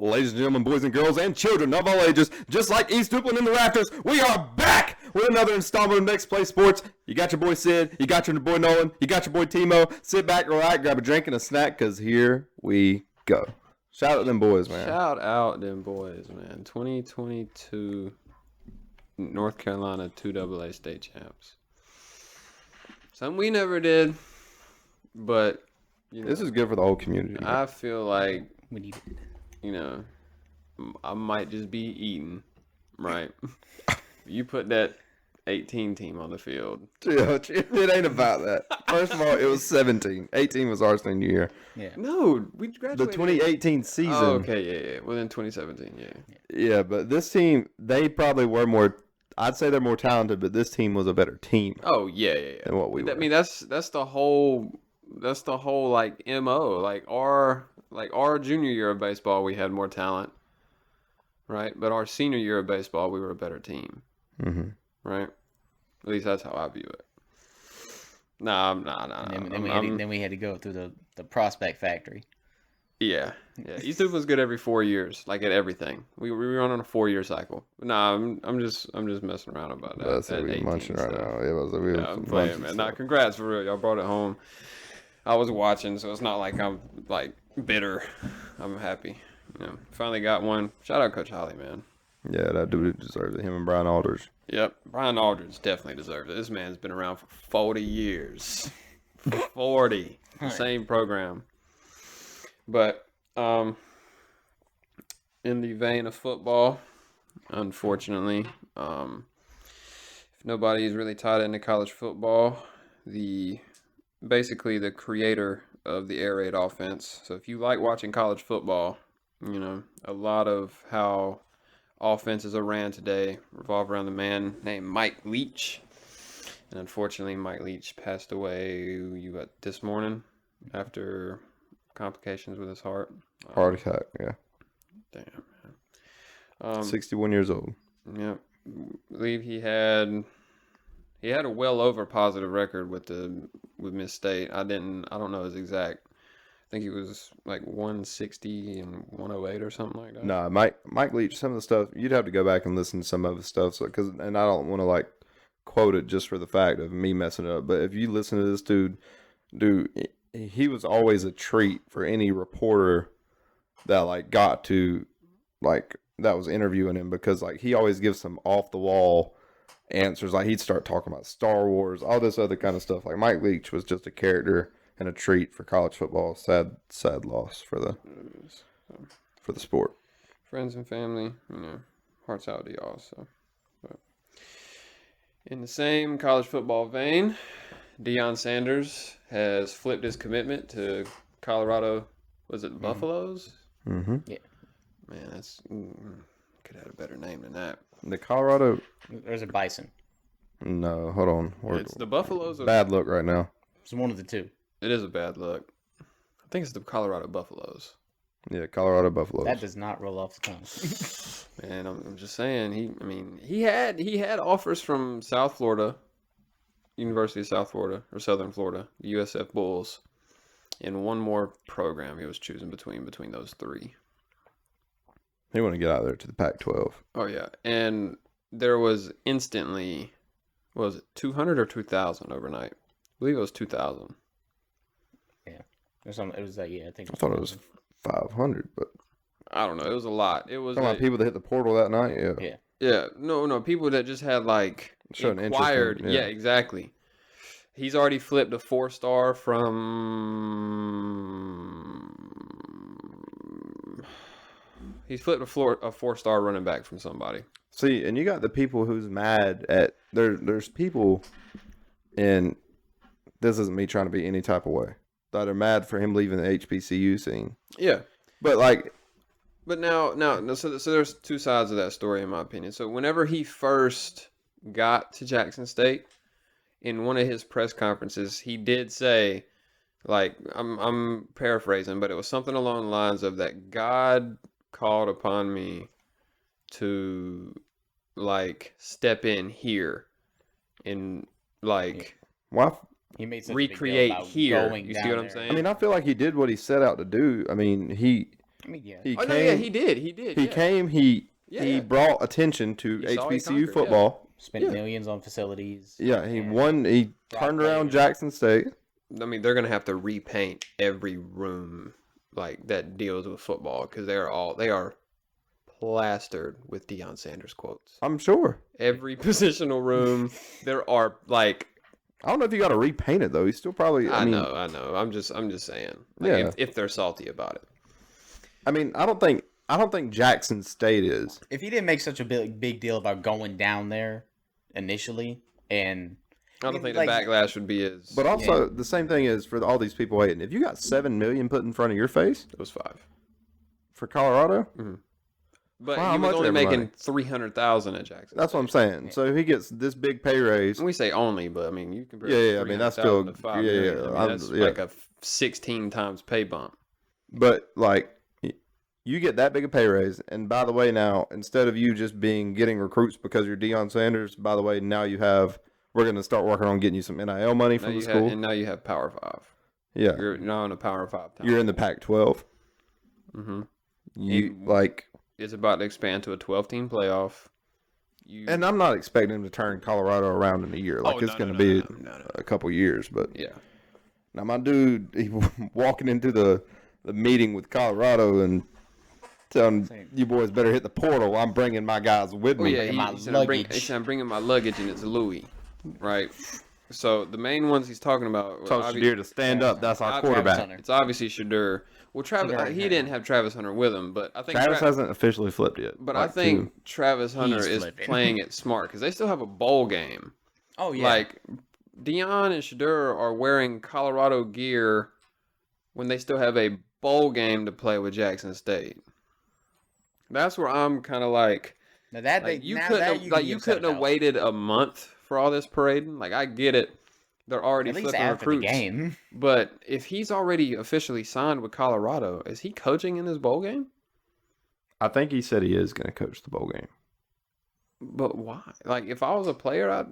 Ladies and gentlemen, boys and girls, and children of all ages, just like East Duplin in the rafters, we are back with another installment of Next Play Sports. You got your boy Sid, you got your boy Nolan, you got your boy Timo. Sit back, relax, grab a drink and a snack, because here we go. Shout out them boys, man. Shout out them boys, man. 2022 North Carolina 2AA state champs. Something we never did, but you know, this is good for the whole community. I feel like you know, I might just be eating, right? You put that 18 team on the field. It ain't about that. First of all, it was 17. 18 was our senior year. Yeah. No, we graduated. The 2018 season. Oh, okay, yeah. Well, then 2017, yeah. Yeah, but this team, they probably were more, I'd say they're more talented, but this team was a better team. Oh, yeah. Than what we were. I mean, that's the whole like MO. Like our junior year of baseball, we had more talent, right? But our senior year of baseball, we were a better team, right? At least that's how I view it. Nah. Then we had to go through the prospect factory. Yeah. East Duke was good every 4 years, like at everything. We were on a 4-year cycle. Nah, I'm just messing around about that. That's what we munching right now. I'm playing, man. Nah, congrats for real. Y'all brought it home. I was watching, so it's not like I'm like bitter. I'm happy. You know, finally got one. Shout out Coach Holly, man. Yeah, that dude deserves it. Him and Brian Aldridge. Yep, Brian Aldridge definitely deserves it. This man's been around for 40 years. 40. The same program. But in the vein of football, unfortunately, if nobody's really tied into college football, basically the creator of the air raid offense. So if you like watching college football, you know, a lot of how offenses are ran today revolve around the man named Mike Leach. And unfortunately, Mike Leach passed away this morning after complications with his heart. Heart attack, yeah. Damn, man. 61 years old. Yeah. I believe he had a well over positive record with Miss State. I don't know his exact. I think he was like 160 and 108 or something like that. Nah, Mike Leach, some of the stuff, you'd have to go back and listen to some of his stuff. And I don't want to like quote it just for the fact of me messing it up. But if you listen to this dude, he was always a treat for any reporter that like got to like that was interviewing him, because like he always gives some off the wall answers. Like he'd start talking about Star Wars, all this other kind of stuff. Like Mike Leach was just a character and a treat for college football. Sad loss for the sport. Friends and family, you know, hearts out to y'all. So, but in the same college football vein, Deion Sanders has flipped his commitment to Colorado. Was it Buffaloes? Mm-hmm. Yeah. Man, that's could have had a better name than that. The Colorado. There's a Bison. No, hold on. It's the Buffaloes. Bad look right now. It's one of the two. It is a bad look. I think it's the Colorado Buffaloes. Yeah, Colorado Buffaloes. That does not roll off the tongue. Man, I'm just saying. He had offers from South Florida, University of South Florida or Southern Florida, the USF Bulls, and one more program he was choosing between those three. He wanted to get out there to the Pac-12. Oh yeah, and there was instantly, was it 200 or 2,000 overnight? I believe it was 2,000. Yeah, it was like, yeah, I think. I thought it was 500, but I don't know. It was a lot. It was talking about people that hit the portal that night. Yeah. Yeah. No. People that just had like inquired. Yeah, exactly. He's already flipped a 4-star from. He's flipped a 4-star running back from somebody. See, and you got the people who's mad at there's people, and this isn't me trying to be any type of way, that are mad for him leaving the HBCU scene. Yeah, but like, now, so there's two sides of that story in my opinion. So whenever he first got to Jackson State, in one of his press conferences, he did say, like, I'm paraphrasing, but it was something along the lines of that God called upon me to like step in here and like he made recreate here. You see what I'm saying? I mean, I feel like he did what he set out to do. I mean, he I mean, yeah. He Oh came, no, yeah, he did. He He came. He Yeah. brought attention to He saw, he HBCU conquered, football. Spent millions on facilities. Yeah, he and won. He brought turned around players. Jackson State. I mean, they're gonna have to repaint every room like that deals with football because they are plastered with Deion Sanders quotes. I'm sure. Every positional room, there are like. I don't know if you got to repaint it though. He's still probably. I know. I'm just saying. Like, Yeah. if they're salty about it. I mean, I don't think Jackson State is. If he didn't make such a big deal about going down there initially, and I don't think like, the backlash would be as. But also, the same thing is for all these people hating. If you got $7 million put in front of your face it was 5. for Colorado, But Wow, how he was much only everybody? making $300,000 at Jackson. that's what I'm saying. So he gets this big pay raise. We say only, but I mean you compare. Yeah, I mean, that's still- 300,000 to 5 yeah, million. yeah, I mean, I'm- that's yeah. like a 16 times pay bump. But like, you get that big a pay raise, and by the way, now instead of you just getting recruits because you're Deion Sanders, by the way, now we're gonna start working on getting you some NIL money Now from the you school. and now you have Power 5. Yeah, You're now in a Power 5 town. you're in the Pac-12. Mm-hmm. You And- like, It's about to expand to a 12-team playoff. and I'm not expecting him to turn Colorado around in a year. Like it's gonna be a couple years, but Yeah. now my dude, he walking into the meeting with Colorado and telling you boys better hit the portal. I'm bringing my guys with Oh me. yeah, my he said, I'm bringing my luggage and it's Louis, right? So the main ones he's talking about. Tell Shadir to stand up. That's our quarterback. Hunter. It's obviously Shadur. Well, Travis, Shadur he Hunter. didn't have Travis Hunter with him, but I think Travis hasn't officially flipped yet. But Like, I think to- Travis Hunter He's is flipping. playing it smart because they still have a bowl game. Oh yeah, Like Deion and Shadur are wearing Colorado gear when they still have a bowl game to play with Jackson State. That's where I'm kind of like now that like they, you now couldn't that have, you like can you get upset couldn't have about. waited a month for all this parading. Like I get it, they're already At least flipping after recruits. the game. But if he's already officially signed with Colorado, is he coaching in this bowl game? I think he said he is going to coach the bowl game. But why? Like, if I was a player, I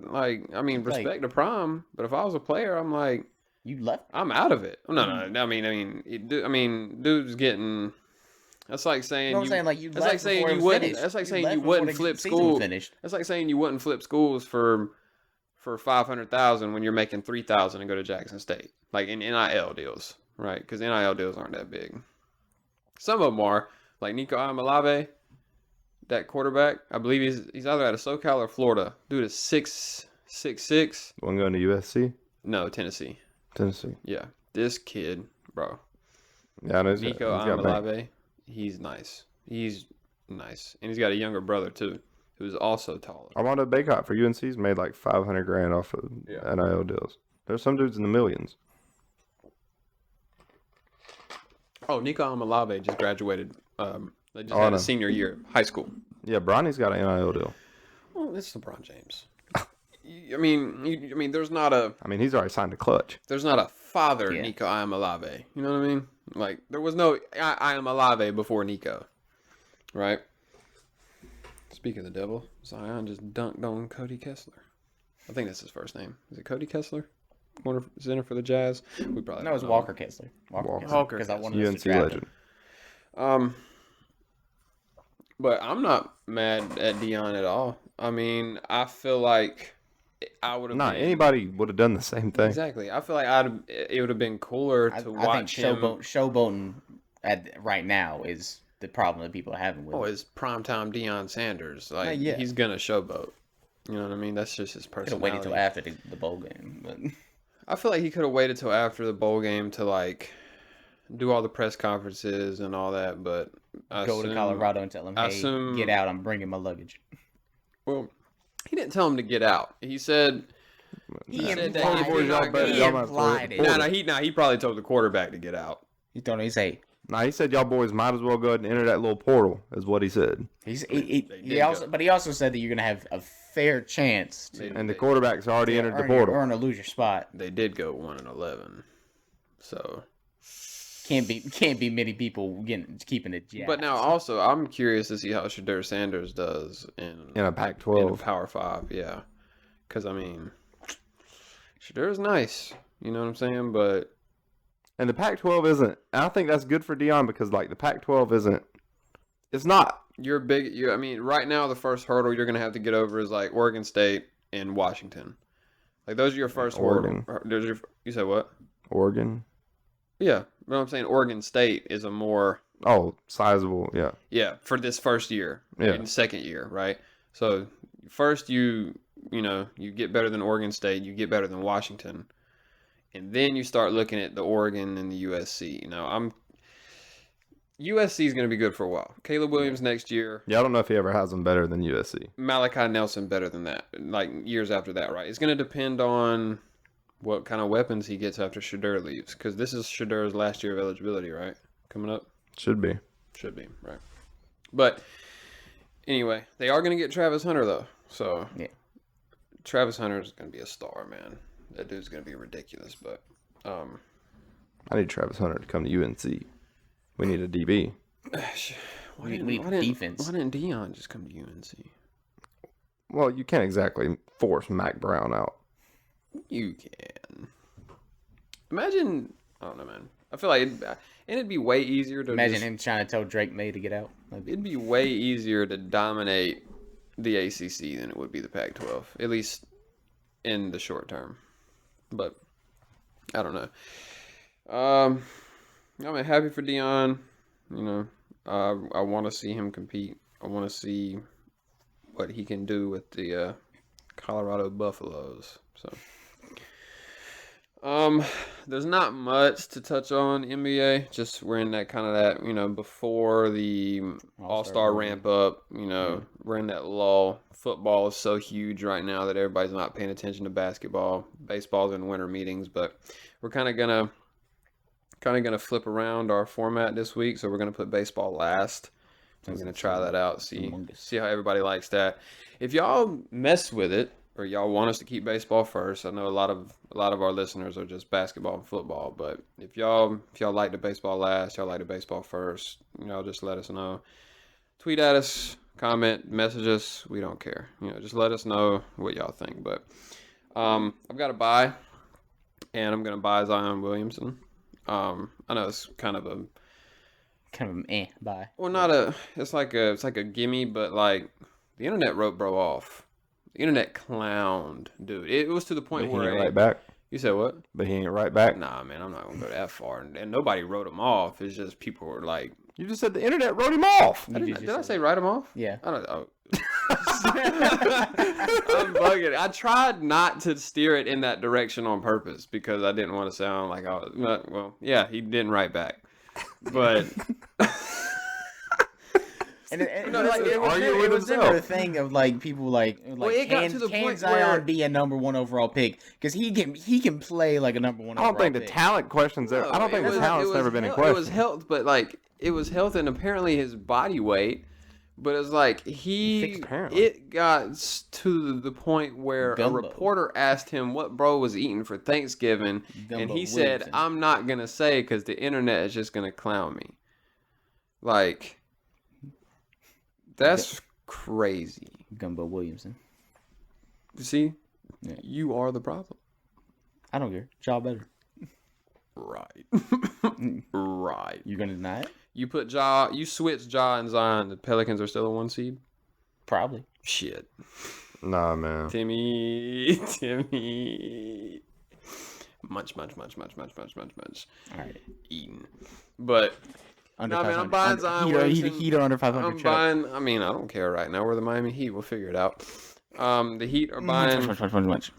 mean, Like- respect to Prime, but if I was a player, I'm like, You left. I'm out of it. No. I mean, dude's getting. That's like saying You know what I'm saying? Like you That's left like saying before it you was wouldn't. finished. That's like saying left you before wouldn't the flip season was school. Finished. That's like saying you wouldn't flip schools for 500,000 when you're making 3,000 and go to Jackson State, like in NIL deals, right? Because NIL deals aren't that big. Some of them are, like Nico Amalave, that quarterback. I believe he's either out of SoCal or Florida. Dude is 6'6". One going to USC, No, Tennessee. Tennessee. Yeah, this kid, bro, Yeah, I know. Nico Amalave, he's nice. He's nice, and he's got a younger brother too, who's also taller. Armando Baycott for UNC's made like $500,000 off of NIL deals. There's some dudes in the millions. Oh, Nico Amalave just graduated. They just Oh, I had know. a senior year of high school. Yeah, Bronny's got an NIL deal. Well, it's LeBron James. I mean, there's not a He's already signed a clutch. father Yeah. Nico Amalave. You know what I mean? Like there was no Amalave before Nico, right? Speaking of the devil, Zion just dunked on Cody Kessler. I think that's his first name. Is it Cody Kessler? Corner center for the Jazz. We probably No, it's don't know. Walker Kessler. Walker Because I Kessler. wanted us UNC to draft legend. him. But I'm not mad at Deion at all. I mean, I feel like I would have. Nah, anybody would have done the same thing. Exactly. I feel like it would have been cooler to I think watch him. showboating right now is the problem that people are having with Oh, it. it's primetime Deion Sanders. Like Yeah. he's gonna showboat. You know what I mean? That's just his Could have personality. waited till after the bowl game. But I feel like he could have waited till after the bowl game to like do all the press conferences and all that. But I go to assume- Colorado and tell them, I hey, assume- get out. I'm bringing my luggage. Well, he didn't tell him to get out. He said. He said that implied he did not go- it. He y'all might have to implied report it. No, he probably told the quarterback to get out. He told him, he say, Nah, he said y'all boys might as well go ahead and enter that little portal, is what he said. he did also, go. but he also said that you're gonna have a fair chance to And the quarterback's already entered the portal. earn or lose your spot. They did go 1-11, so. Can't be many people keeping it. But now also, I'm curious to see how Shadur Sanders does in In a in a Pac-12. Power 5, yeah. Because, I mean, Shadur's nice, you know what I'm saying? But And the Pac-12 isn't. And I think that's good for Deion because like the Pac-12 isn't. It's not. I mean, right now the first hurdle you're gonna have to get over is like Oregon State and Washington. Like those are your first Oregon. hurdle. You said what? Oregon. Yeah, but I'm saying Oregon State is a more Sizable. Yeah. for this first year, Yeah. and second year, right? So first you get better than Oregon State, you get better than Washington, and then you start looking at the Oregon and the USC. USC is going to be good for a while. Caleb Williams next year. Yeah, I don't know if he ever has them better than USC. Malachi Nelson better than that, like years after that, right? It's going to depend on what kind of weapons he gets after Shadur leaves, because this is Shadur's last year of eligibility, right? Coming up? Should be. Should be, right. But anyway, they are going to get Travis Hunter, though. So Yeah. Travis Hunter is going to be a star, man. That dude's going to be ridiculous, but I need Travis Hunter to come to UNC. We need a DB. We need defense. Why didn't Deion just come to UNC? Well, you can't exactly force Mac Brown out. You can. Imagine, I don't know, man. I feel like it'd be way easier to Imagine him trying to tell Drake May to get out. It'd be way easier to dominate the ACC than it would be the Pac-12, at least in the short term. But I don't know. I'm happy for Deion. I want to see him compete. I want to see what he can do with the Colorado Buffaloes. So, there's not much to touch on NBA. Just we're in that kind of that, before the All-Star ramp up, we're in that lull. Football is so huge right now that everybody's not paying attention to basketball. Baseball's in winter meetings, but we're kind of gonna flip around our format this week. So we're gonna put baseball last. I'm gonna try that out, see how everybody likes that. If y'all mess with it, or y'all want us to keep baseball first, I know a lot of our listeners are just basketball and football, but if y'all like the baseball last, y'all like the baseball first, just let us know. Tweet at us, comment, message us. We don't care. Just let us know what y'all think. But I've got a buy, and I'm gonna buy Zion Williamson. I know it's kind of a buy. Well, it's like a gimme, but like the internet wrote bro off. The internet clowned, dude. It was to the point where he ain't right back. You said what? But he ain't right back. Nah, man, I'm not gonna go that far. And nobody wrote him off. It's just people were like, You just said the internet wrote him off. Did I say write him off? Yeah. I don't know. I'm bugging. I tried not to steer it in that direction on purpose because I didn't want to sound like he didn't write back. But it was never a thing of like people like it got to the can point Zion where be a number 1 overall pick, because he can play like a number 1 overall I don't think pick. the talent question's there. I don't think the talent's never been in question. It was health, but like it was health and apparently his body weight. But it was like it got to the point where a reporter asked him what bro was eating for Thanksgiving, and he said, "I'm not gonna say because the internet is just gonna clown me." Like, that's crazy. Gumbo Williamson. You see, you are the problem. I don't care. Job better. Right. Right. You gonna deny it? You switch Ja and Zion. The Pelicans are still a 1 seed? Probably. Shit. Nah, man. Timmy. Munch. All right. Eating. But, I'm buying Zion Williamson. Heat or under 500. I'm buying, I don't care right now. We're the Miami Heat. We'll figure it out. The Heat are buying. Much.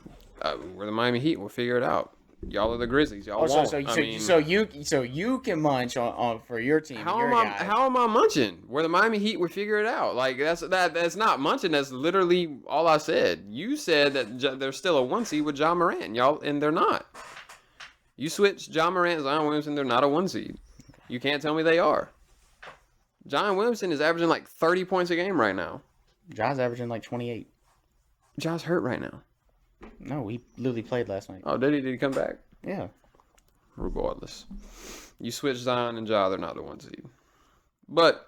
We're the Miami Heat. We'll figure it out. Y'all are the Grizzlies. Y'all won't. So you can munch on for your team. How am I munching? We're the Miami Heat. We figure it out. Like that's not munching. That's literally all I said. You said that they're still a 1 seed with Ja Morant, y'all, and they're not. You switch Ja Morant, Zion Williamson. They're not a 1 seed. You can't tell me they are. Zion Williamson is averaging like 30 points a game right now. Ja's averaging like 28. Ja's hurt right now. No, he literally played last night. Oh, did he? Did he come back? Yeah. Regardless, you switch Zion and Ja, they're not the 1 seed. But,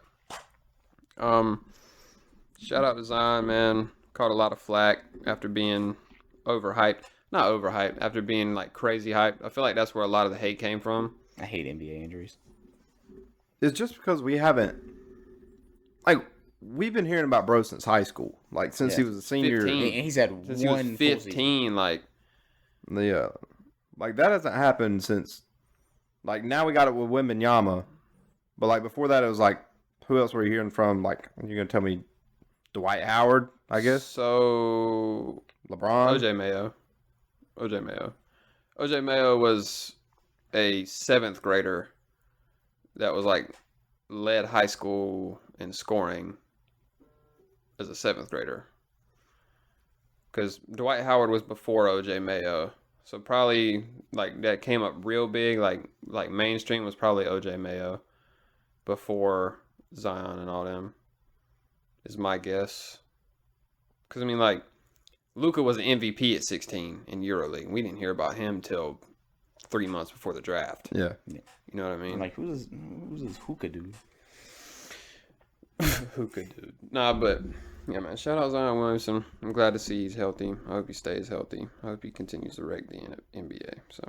shout out to Zion, man. Caught a lot of flack after being overhyped. Not overhyped, after being like crazy hyped. I feel like that's where a lot of the hate came from. I hate NBA injuries. It's just because we haven't, we've been hearing about bro since high school, since he was a senior. 15. And he's had Since one he was full 15, Yeah, that hasn't happened since. Now we got it with Wembanyama, but before that it was who else were you hearing from? You're gonna tell me Dwight Howard, I guess. So LeBron. OJ Mayo was a 7th grader that was led high school in scoring as a 7th grader. Because Dwight Howard was before OJ Mayo. So probably that came up real big, mainstream was probably OJ Mayo before Zion and all them, is my guess. Because Luka was an MVP at 16 in EuroLeague. We didn't hear about him till 3 months before the draft. Yeah. You know what I mean? who's this hookah dude? Hookah dude. Nah, but yeah, man. Shout out Zion Williamson. I'm glad to see he's healthy. I hope he stays healthy. I hope he continues to wreck the NBA. So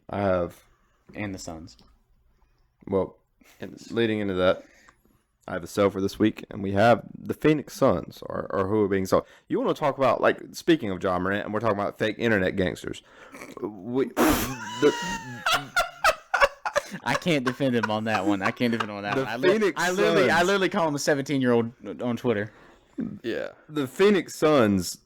I have. And the Suns. Well, leading into that, I have a sell for this week, and we have the Phoenix Suns, or who are being sold. You want to talk about, speaking of Ja Morant, and we're talking about fake internet gangsters. I can't defend him on that one. The I Phoenix literally call him a 17-year-old on Twitter. yeah. The Phoenix Suns,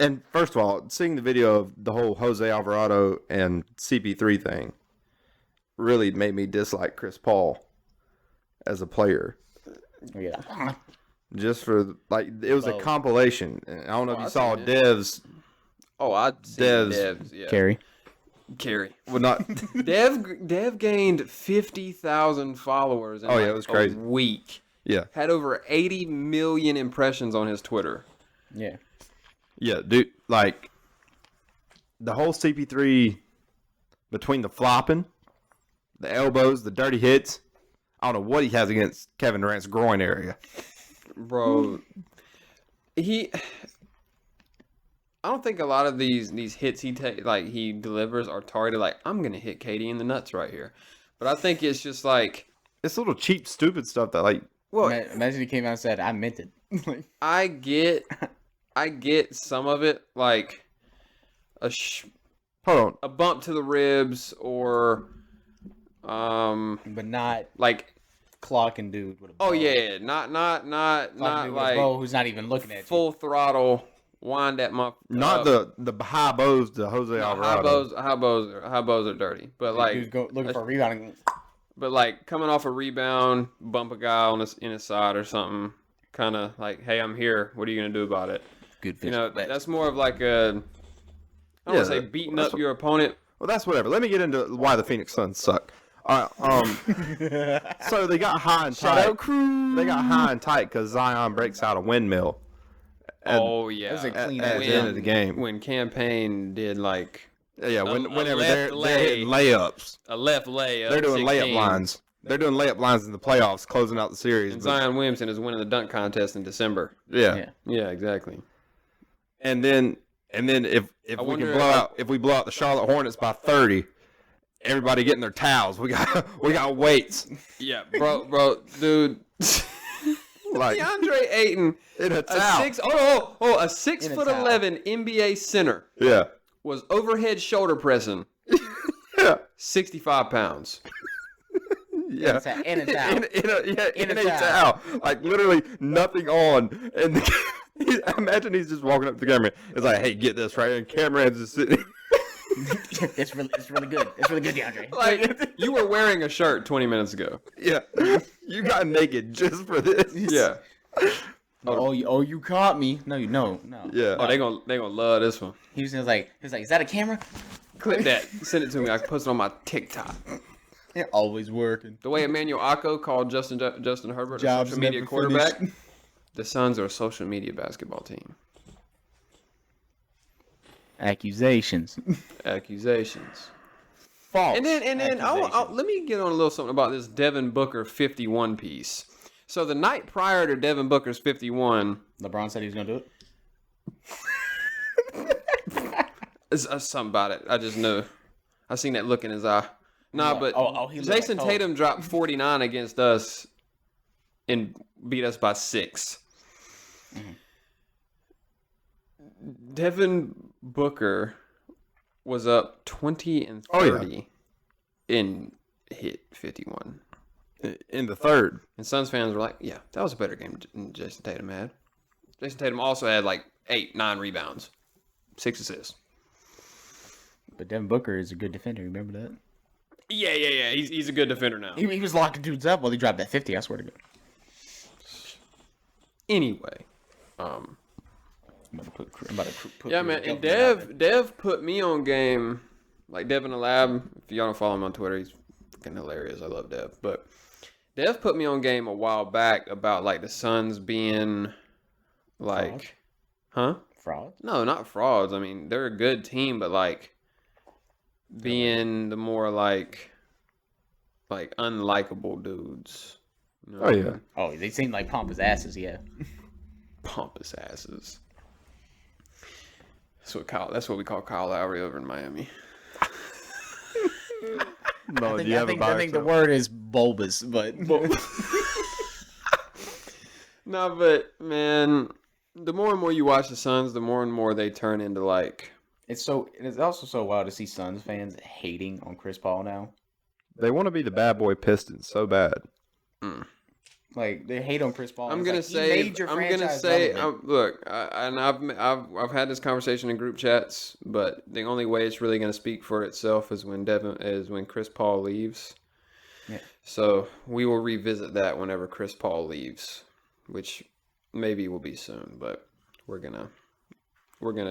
and first of all, seeing the video of the whole Jose Alvarado and CP3 thing really made me dislike Chris Paul as a player. Yeah. Just for, it was a compilation. I don't know if you I've saw seen it. Dev's. Oh, I'd see Dev's. Yeah. Carey. Well, not. Dev gained 50,000 followers in It was crazy. a week. Yeah. Had over 80 million impressions on his Twitter. Yeah. Yeah, dude. The whole CP3, between the flopping, the elbows, the dirty hits, I don't know what he has against Kevin Durant's groin area. Bro, I don't think a lot of these hits he delivers are targeted I'm gonna hit KD in the nuts right here, but I think it's just It's little cheap, stupid stuff that well, Imagine he came out and said, I meant it. I get some of it, Hold on. a bump to the ribs or But not clocking dude with a bow. oh yeah, not Clocking dude with a bow who's not even looking at full throttle wind that muff. Not the high bows to Jose Alvarado. High bows are dirty, but dude's looking for a rebound. And, but coming off a rebound, bump a guy in his side or something, kind of hey, I'm here. What are you gonna do about it? good fish. You know, that's more of I don't want to say beating up your opponent. Well, that's whatever. Let me get into why the Phoenix Suns suck. All right. So they got high and tight. They got high and tight because Zion breaks out a windmill. Oh yeah, That was a clean at the end of the game. When Campaign did Whenever they're left hitting layups, a left layup, they're doing 16, layup lines. They're doing layup lines in the playoffs, closing out the series. And but- Zion Williamson is winning the dunk contest in December. yeah. Yeah, exactly. And then if we blow out the Charlotte Hornets by 30, everybody getting their towels. We got weights. Yeah, bro, dude. DeAndre Ayton In a towel. a 6'11" NBA center Yeah. was overhead shoulder pressing Yeah. 65 pounds. Yeah. In a towel. In a towel. Literally nothing on. And imagine he's just walking up to the camera. It's hey, get this right. And Cameron's just sitting. It's really good. It's really good, DeAndre. You were wearing a shirt 20 minutes ago. Yeah. You got naked just for this. Yeah. You caught me. No. Yeah. Oh, they gonna love this one. He was like, is that a camera? Clip that. Send it to me. I can post it on my TikTok. They're always working. The way Emmanuel Akko called Justin Herbert Jobs a social media never quarterback. finished. The Suns are a social media basketball team. Accusations. False. And then let me get on a little something about this Devin Booker 51 piece. So the night prior to Devin Booker's 51, LeBron said he was gonna do It's something about it. I just know. I seen that look in his eye. Nah, but he Jason Tatum dropped 49 against us and beat us by 6. Mm-hmm. Devin Booker was up 20 and 30 and hit 51. In the third. And Suns fans were like, yeah, that was a better game than Jason Tatum had. Jason Tatum also had like 8-9 rebounds, 6 assists. But Devin Booker is a good defender. Remember that? Yeah. He's a good defender now. He was locking dudes up while he dropped that 50. I swear to God. Anyway, I'm about to put yeah, man. And Dev put me on game, like Dev in the lab. If y'all don't follow him on Twitter, he's fucking hilarious. I love Dev. But Dev put me on game a while back about like the Suns being like, frauds? No, not frauds. I mean, they're a good team, but like being the more like unlikable dudes. You know what I mean? Oh, they seem like pompous asses. Yeah. Pompous asses. That's what we call Kyle Lowry over in Miami. No, I think the word is bulbous, but No, but man, the more and more you watch the Suns, the more and more they turn into like. it's also so wild to see Suns fans hating on Chris Paul now. They want to be the bad boy Pistons so bad. Like they hate on Chris Paul. I'm gonna say. Look, I've had this conversation in group chats, but the only way it's really gonna speak for itself is when Chris Paul leaves. Yeah. So we will revisit that whenever Chris Paul leaves, which maybe will be soon, but we're gonna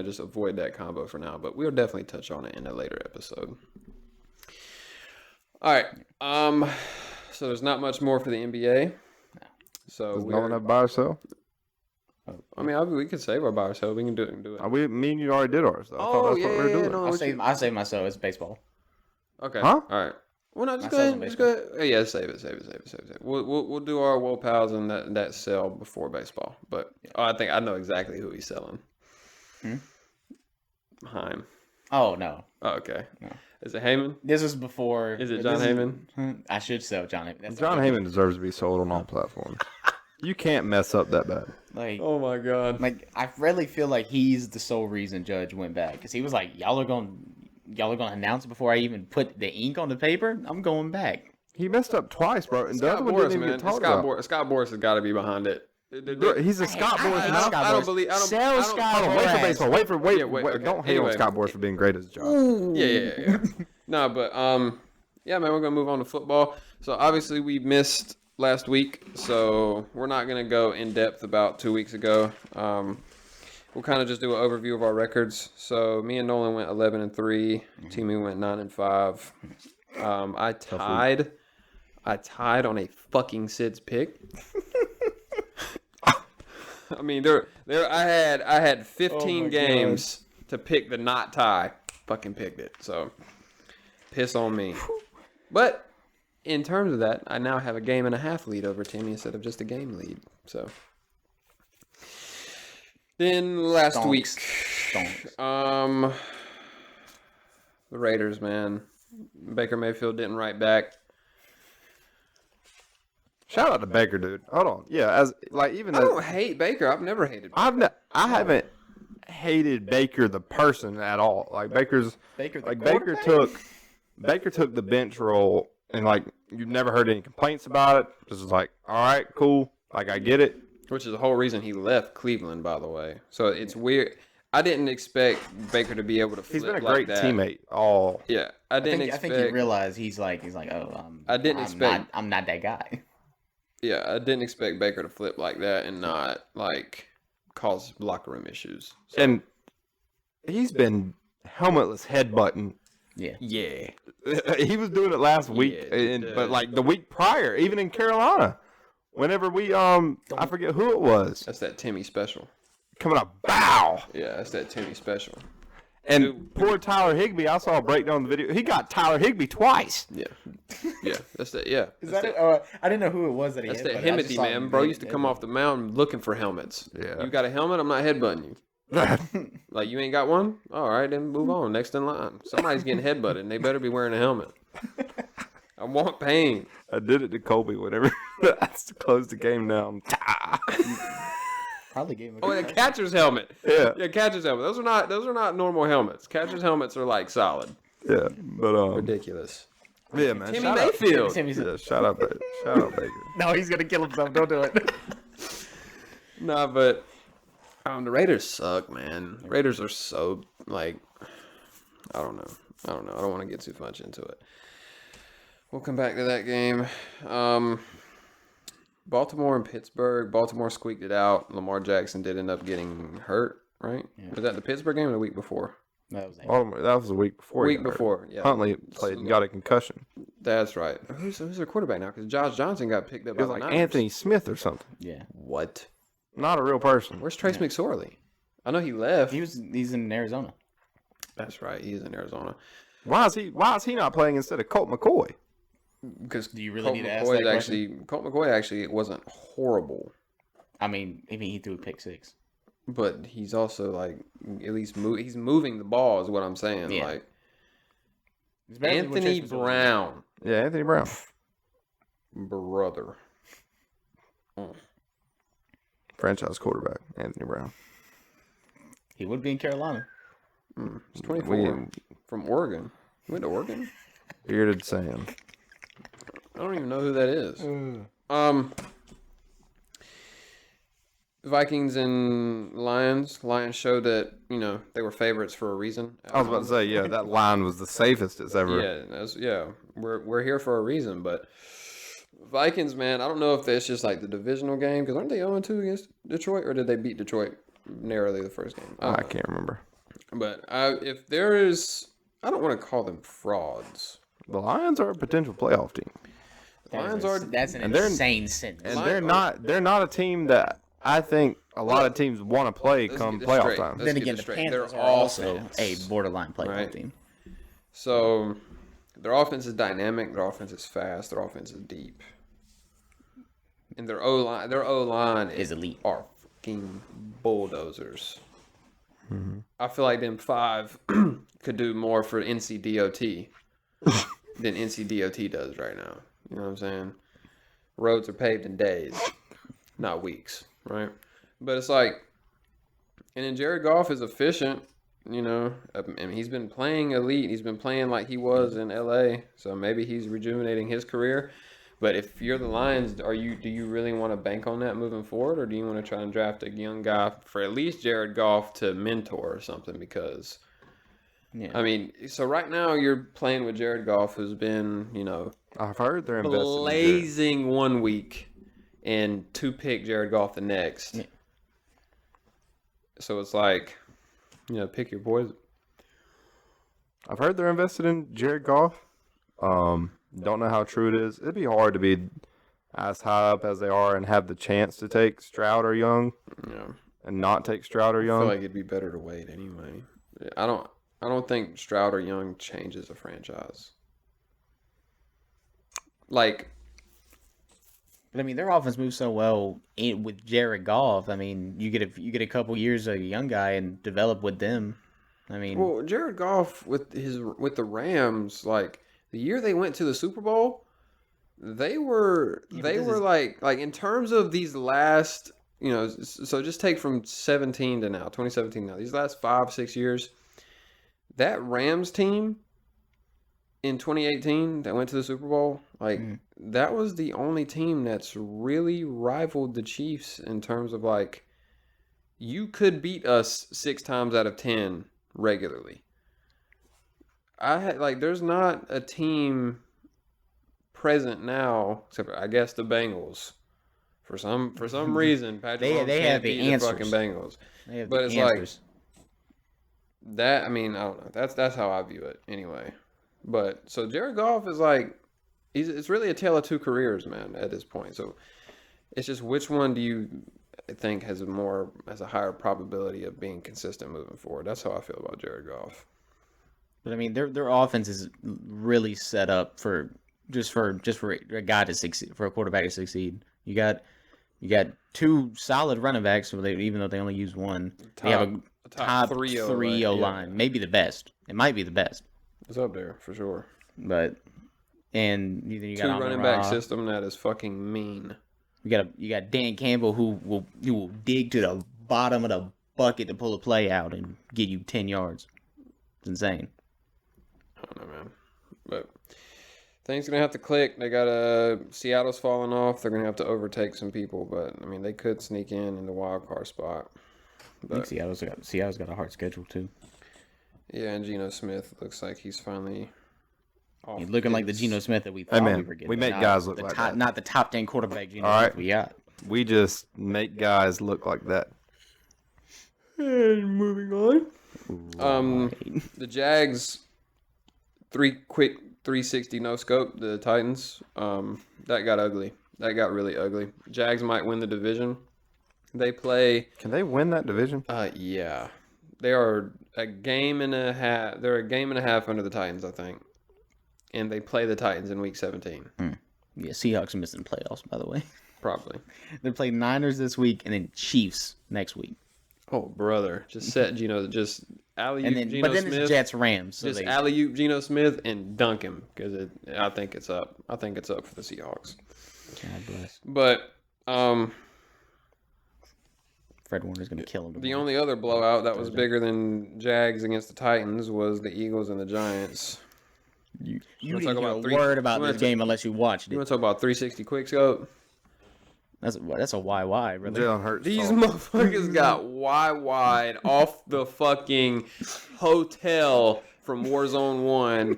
just avoid that combo for now. But we'll definitely touch on it in a later episode. All right. So there's not much more for the NBA. So Does no one have buy or sell? I mean, we could save our buy or sell. We can do it. Me and you already did ours, though. I thought that's what we were doing. No, I say myself. It's baseball. Okay. Huh? All right. Well, no, just go ahead. Just go ahead. Yeah, save it. We'll do our Will Pals and that sell before baseball. But I think I know exactly who he's selling. Heim. Oh no. Oh, okay. No. Is it Heyman? This is before. Is it John Heyman? I should sell John Heyman. John Heyman deserves to be sold on all platforms. You can't mess up that bad. Like, oh my god. Like, I really feel like he's the sole reason Judge went back, because he was like, y'all are gonna announce it before I even put the ink on the paper. I'm going back. He messed up twice, bro. And Scott Boras, man. Scott Boras has got to be behind it. He's a Scott Boras. I don't believe. Scott Wait for baseball. Wait. Okay. Don't hate on Scott Boras for being great at his job. Yeah. No, but yeah, man, we're gonna move on to football. So obviously we missed last week, so we're not gonna go in depth about 2 weeks ago. We'll kind of just do an overview of our records. So me and Nolan went 11-3. Timmy went 9-5. I tied on a fucking Sid's pick. I mean, I had 15 games to pick the not tie. Fucking picked it. So piss on me. But in terms of that, I now have a game and a half lead over Timmy instead of just a game lead. So then last week, the Raiders, man, Baker Mayfield didn't write back. Shout out to Baker, dude. Hold on. Yeah, I don't hate Baker. I've never hated Baker. I haven't hated Baker the person at all. Like Baker took the bench role, and like you've never heard any complaints about it. Just was like, all right, cool. Like I get it. Which is the whole reason he left Cleveland, by the way. So it's weird. I didn't expect Baker to be able to flip. He's been a great teammate. Yeah, I think he realized he's like, I'm not that guy. Yeah, I didn't expect Baker to flip like that and not like cause locker room issues. So. And he's been helmetless headbutting. Yeah. He was doing it last week, but like the week prior, even in Carolina, whenever we I forget who it was. That's that Timmy special. Coming up, bow. Yeah, that's that Timmy special. And poor Tyler Higbee, I saw a breakdown of the video. He got Tyler Higbee twice. Yeah, that's that. Yeah, is that it? I didn't know who it was that he That's that Himothy, man. Bro used to come off the mountain looking for helmets. Yeah, you got a helmet? I'm not headbutting you. Like, you ain't got one? All right, then move on. Next in line. Somebody's getting headbutted, and they better be wearing a helmet. I want pain. I did it to Kobe whenever I closed the game down. Probably gave him a Oh, and a catcher's helmet. Yeah. Yeah, catcher's helmet. Those are not normal helmets. Catcher's helmets are like solid. Yeah, but Ridiculous. yeah, man. Timmy shout out- Mayfield. Yeah, shout out Baker. No, he's gonna kill himself. Don't do it. Nah, but the Raiders suck, man. Raiders are so like, I don't know. I don't want to get too much into it. We'll come back to that game. Baltimore and Pittsburgh. Baltimore squeaked it out. Lamar Jackson did end up getting hurt, right? Yeah. Was that the Pittsburgh game or the week before? That was That was the week before. Week before, yeah. Huntley played and got a concussion. That's right. Who's their quarterback now? Because Josh Johnson got picked up It by was the like Niners. Anthony Smith or something. Yeah. What? Not a real person. Where's Trace McSorley? I know he left. He's in Arizona. That's right. He's in Arizona. Why is he not playing instead of Colt McCoy? Because Do you really need to ask that question? Colt McCoy actually wasn't horrible, I mean, he threw a pick 6. but he's also like at least he's moving the ball is what I'm saying. Yeah. Like It's better than what Anthony Trace McSorley Brown, Yeah, Anthony Brown. brother. Franchise quarterback, Anthony Brown. did. He would be in Carolina. He's 24 from Oregon. He went to Oregon. Bearded Sam. I don't even know who that is. Vikings and Lions. Lions showed that they were favorites for a reason. I was about to say, yeah, that line was the safest it's ever. Yeah, we're here for a reason, but Vikings, man, I don't know if that's just like the divisional game because aren't they 0-2 against Detroit, or did they beat Detroit narrowly the first game? I can't remember. But if there is, I don't want to call them frauds. The Lions are a potential playoff team, That's an and they're- insane sentence. and Lions they're not a team that I think a lot of teams want to play let's come get this playoff straight. time. Let's Then get again, this the straight. Panthers They're are also offense, a borderline playoff right? team. So their offense is dynamic. Their offense is fast. Their offense is deep. And their O line Is elite. Are fucking bulldozers. I feel like them 5 could do more for NCDOT than NCDOT does right now. You know what I'm saying? Roads are paved in days, not weeks, right? But it's like, and then Jared Goff is efficient. I mean, he's been playing elite. He's been playing like he was in LA. So maybe he's rejuvenating his career. But if you're the Lions, do you really want to bank on that moving forward, or do you want to try and draft a young guy for at least Jared Goff to mentor or something? Because, Yeah. I mean, so right now you're playing with Jared Goff, who's been, I've heard they're invested in Jared. blazing one week and 2-pick Jared Goff the next. Yeah. So it's like, pick your poison. I've heard they're invested in Jared Goff. Don't know how true it is. It'd be hard to be as high up as they are and have the chance to take Stroud or Young Yeah. and not take Stroud or I Young. feel like it'd be better to wait anyway. I don't think Stroud or Young changes a franchise. Like, But I mean, their offense moves so well with Jared Goff. I mean, you get a couple years of a young guy and develop with them. I mean, well, Jared Goff with the Rams, like the year they went to the Super Bowl, they were like in terms of these last, so just take from 17 to now, 2017 now, these last 5-6 years, that Rams team in 2018 that went to the Super Bowl, like that was the only team that's really rivaled the Chiefs in terms of like, you could beat us 6 times out of 10 regularly. There's not a team present now, except for, I guess, the Bengals. For some reason, Patrick Mahomes they can't have the beat answers. the fucking Bengals. they have but the it's like- answers. That, I mean, I don't know. That's how I view it anyway. But so Jared Goff is like, it's really a tale of 2 careers, man, at this point. So it's just which one do you think has a higher probability of being consistent moving forward? That's how I feel about Jared Goff. But I mean, their offense is really set up for a guy to succeed, for a quarterback to succeed. You got 2 solid running backs, even though they only use one. a top three 3 O line, maybe the best. It might be the best. It's up there for sure. But and you got 2 on the running back raw. system that is fucking mean. You got Dan Campbell who will dig to the bottom of the bucket to pull a play out and get you 10 yards. It's insane. I don't know, man. But things gonna have to click. They got Seattle's falling off. They're gonna have to overtake some people, but I mean they could sneak in the wild card spot. I think Seattle's got a hard schedule too. Yeah, and Geno Smith looks like he's finally off. He's looking like the Geno Smith that we thought man, we were getting. we make Not guys look the like top, that. Not the top 10 quarterback Geno All right. Smith we got. We just make guys look like that. And moving on. The Jags, 360 no scope. The Titans, that got ugly. That got really ugly. Jags might win the division. They play. Can they win that division? Yeah, they are a game and a half. They're a game and a half under the Titans, I think, and they play the Titans in Week 17. Yeah, Seahawks are missing playoffs, by the way. Probably. They play Niners this week and then Chiefs next week. Oh, brother, just set Geno, just alley And oop then, Geno but then Smith. it's Jets Rams. So Just they, alley oop Geno Smith and dunk him because I think it's up. I think it's up for the Seahawks. God bless. But Fred Warner's gonna kill him. the tomorrow. only other blowout that was bigger than Jags against the Titans was the Eagles and the Giants. You wanna didn't talk hear about a word about you wanna this game unless you watched You it. want to talk about 360 quick scope? That's a YY, really. Jalen Hurts. These motherfuckers got wide off the fucking hotel from Warzone 1.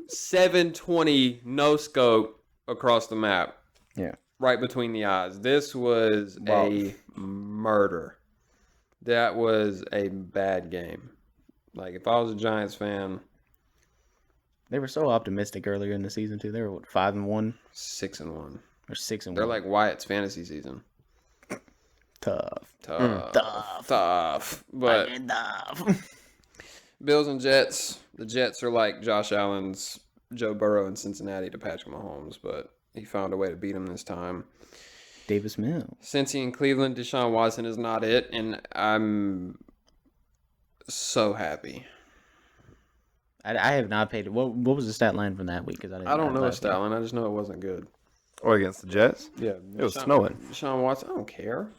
720 no scope across the map. Yeah. Right between the eyes. This was a murder. That was a bad game. Like, if I was a Giants fan, They were so optimistic earlier in the season too. They were 5-1 6-1. or 6-1. They're like Wyatt's fantasy season. tough. Tough. But Bills and Jets. The Jets are like Josh Allen's Joe Burrow in Cincinnati to Patrick Mahomes, but he found a way to beat him this time. Davis Mills. Cincy in Cleveland, Deshaun Watson is not it, and I'm so happy. I have not paid it. What was the stat line from that week? Because I don't know a stat line. I just know it wasn't good. Or against the Jets? Yeah, It was snowing. Deshaun Watson, I don't care.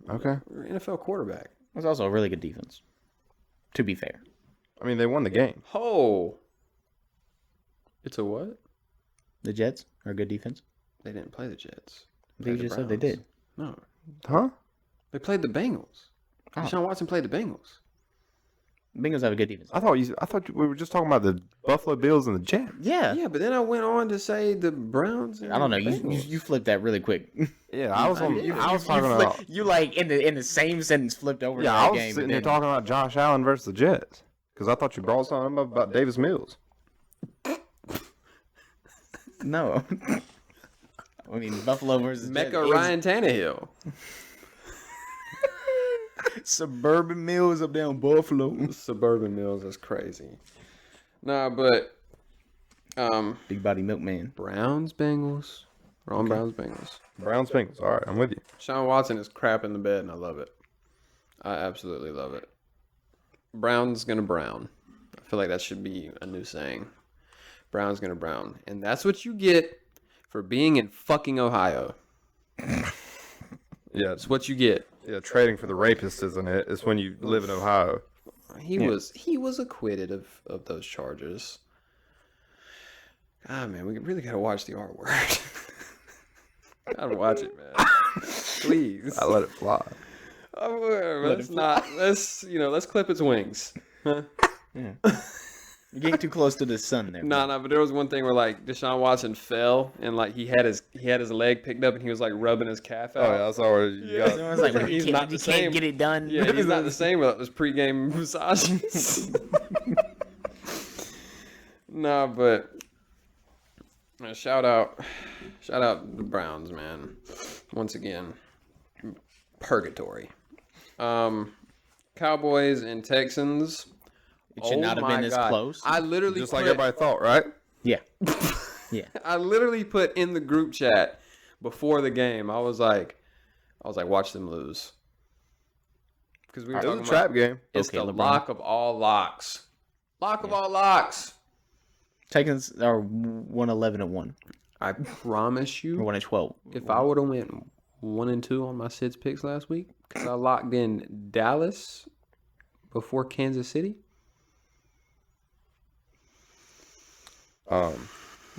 Okay. You're an NFL quarterback. It was also a really good defense. To be fair, I mean, they won the game. Oh. It's a what? the Jets are a good defense. They didn't play the Jets. I think you just said they did. No. Huh? They played the Bengals. Oh. Deshaun Watson played the Bengals. Bengals have a good defense. I thought we were just talking about the Buffalo Bills and the Jets. Yeah. Yeah, but then I went on to say the Browns. And I don't know. the You Bengals. flipped that really quick. Yeah, I was on. did. I was talking about. You like in the same sentence flipped over to Yeah, that I was game. sitting and there then- talking about Josh Allen versus the Jets because I thought you brought something up about Davis Mills. No. I mean, Buffalo versus Mecca Jets is Ryan Tannehill. Suburban Mills up there in Buffalo. Suburban Mills is crazy. Nah, but Big body milkman. Browns Bengals. Wrong Browns Bengals. Browns Bengals. All right, I'm with you. Sean Watson is crap in the bed, and I love it. I absolutely love it. Brown's gonna brown. I feel like that should be a new saying. Brown's gonna brown, and that's what you get for being in fucking Ohio. Yeah, That's what you get. yeah. Trading for the rapist, isn't it? It's when you live in Ohio. He was acquitted of those charges. God, man, we really gotta watch the R Word. Gotta watch it, man. Please. I let it fly. Let's clip its wings. Huh? Yeah. You're getting too close to the sun there. No, but there was one thing where like Deshaun Watson fell and like he had his leg picked up and he was like rubbing his calf out. Oh yeah, that's already. Yeah. Yeah. It's like, He's you not can't, the you same. can't get it done. Yeah, he's not the same without those pregame massages. No, but shout out the Browns, man. Once again, purgatory. Cowboys and Texans. It should not have been this close. I literally Just like everybody thought, right? Yeah. Yeah. I literally put in the group chat before the game. I was like, watch them lose. Because we were It was talking a trap about game. it's Okay, the LeBron. lock of all locks. Lock of all locks. Titans are 111-1 I promise or you, 1-12. if I would have went 1-2 on my Sid's picks last week, because I locked in Dallas before Kansas City.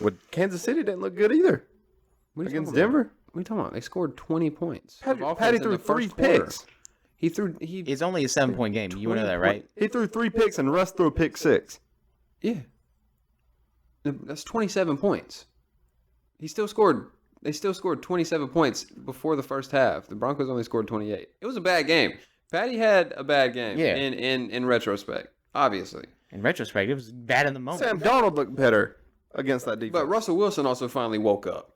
With Kansas City didn't look good either What are you against talking about? Denver. What are you talking about? They scored 20 points. of offense Patty in threw the first 3 quarter. picks. He It's only a 7-point game. You know that, right? He threw 3 picks and Russ threw a pick 6. Yeah. That's 27 points. They still scored 27 points before the first half. The Broncos only scored 28. It was a bad game. Patty had a bad game Yeah. in retrospect, obviously. In retrospect, it was bad in the moment. Sam Donald looked better against that defense. But Russell Wilson also finally woke up.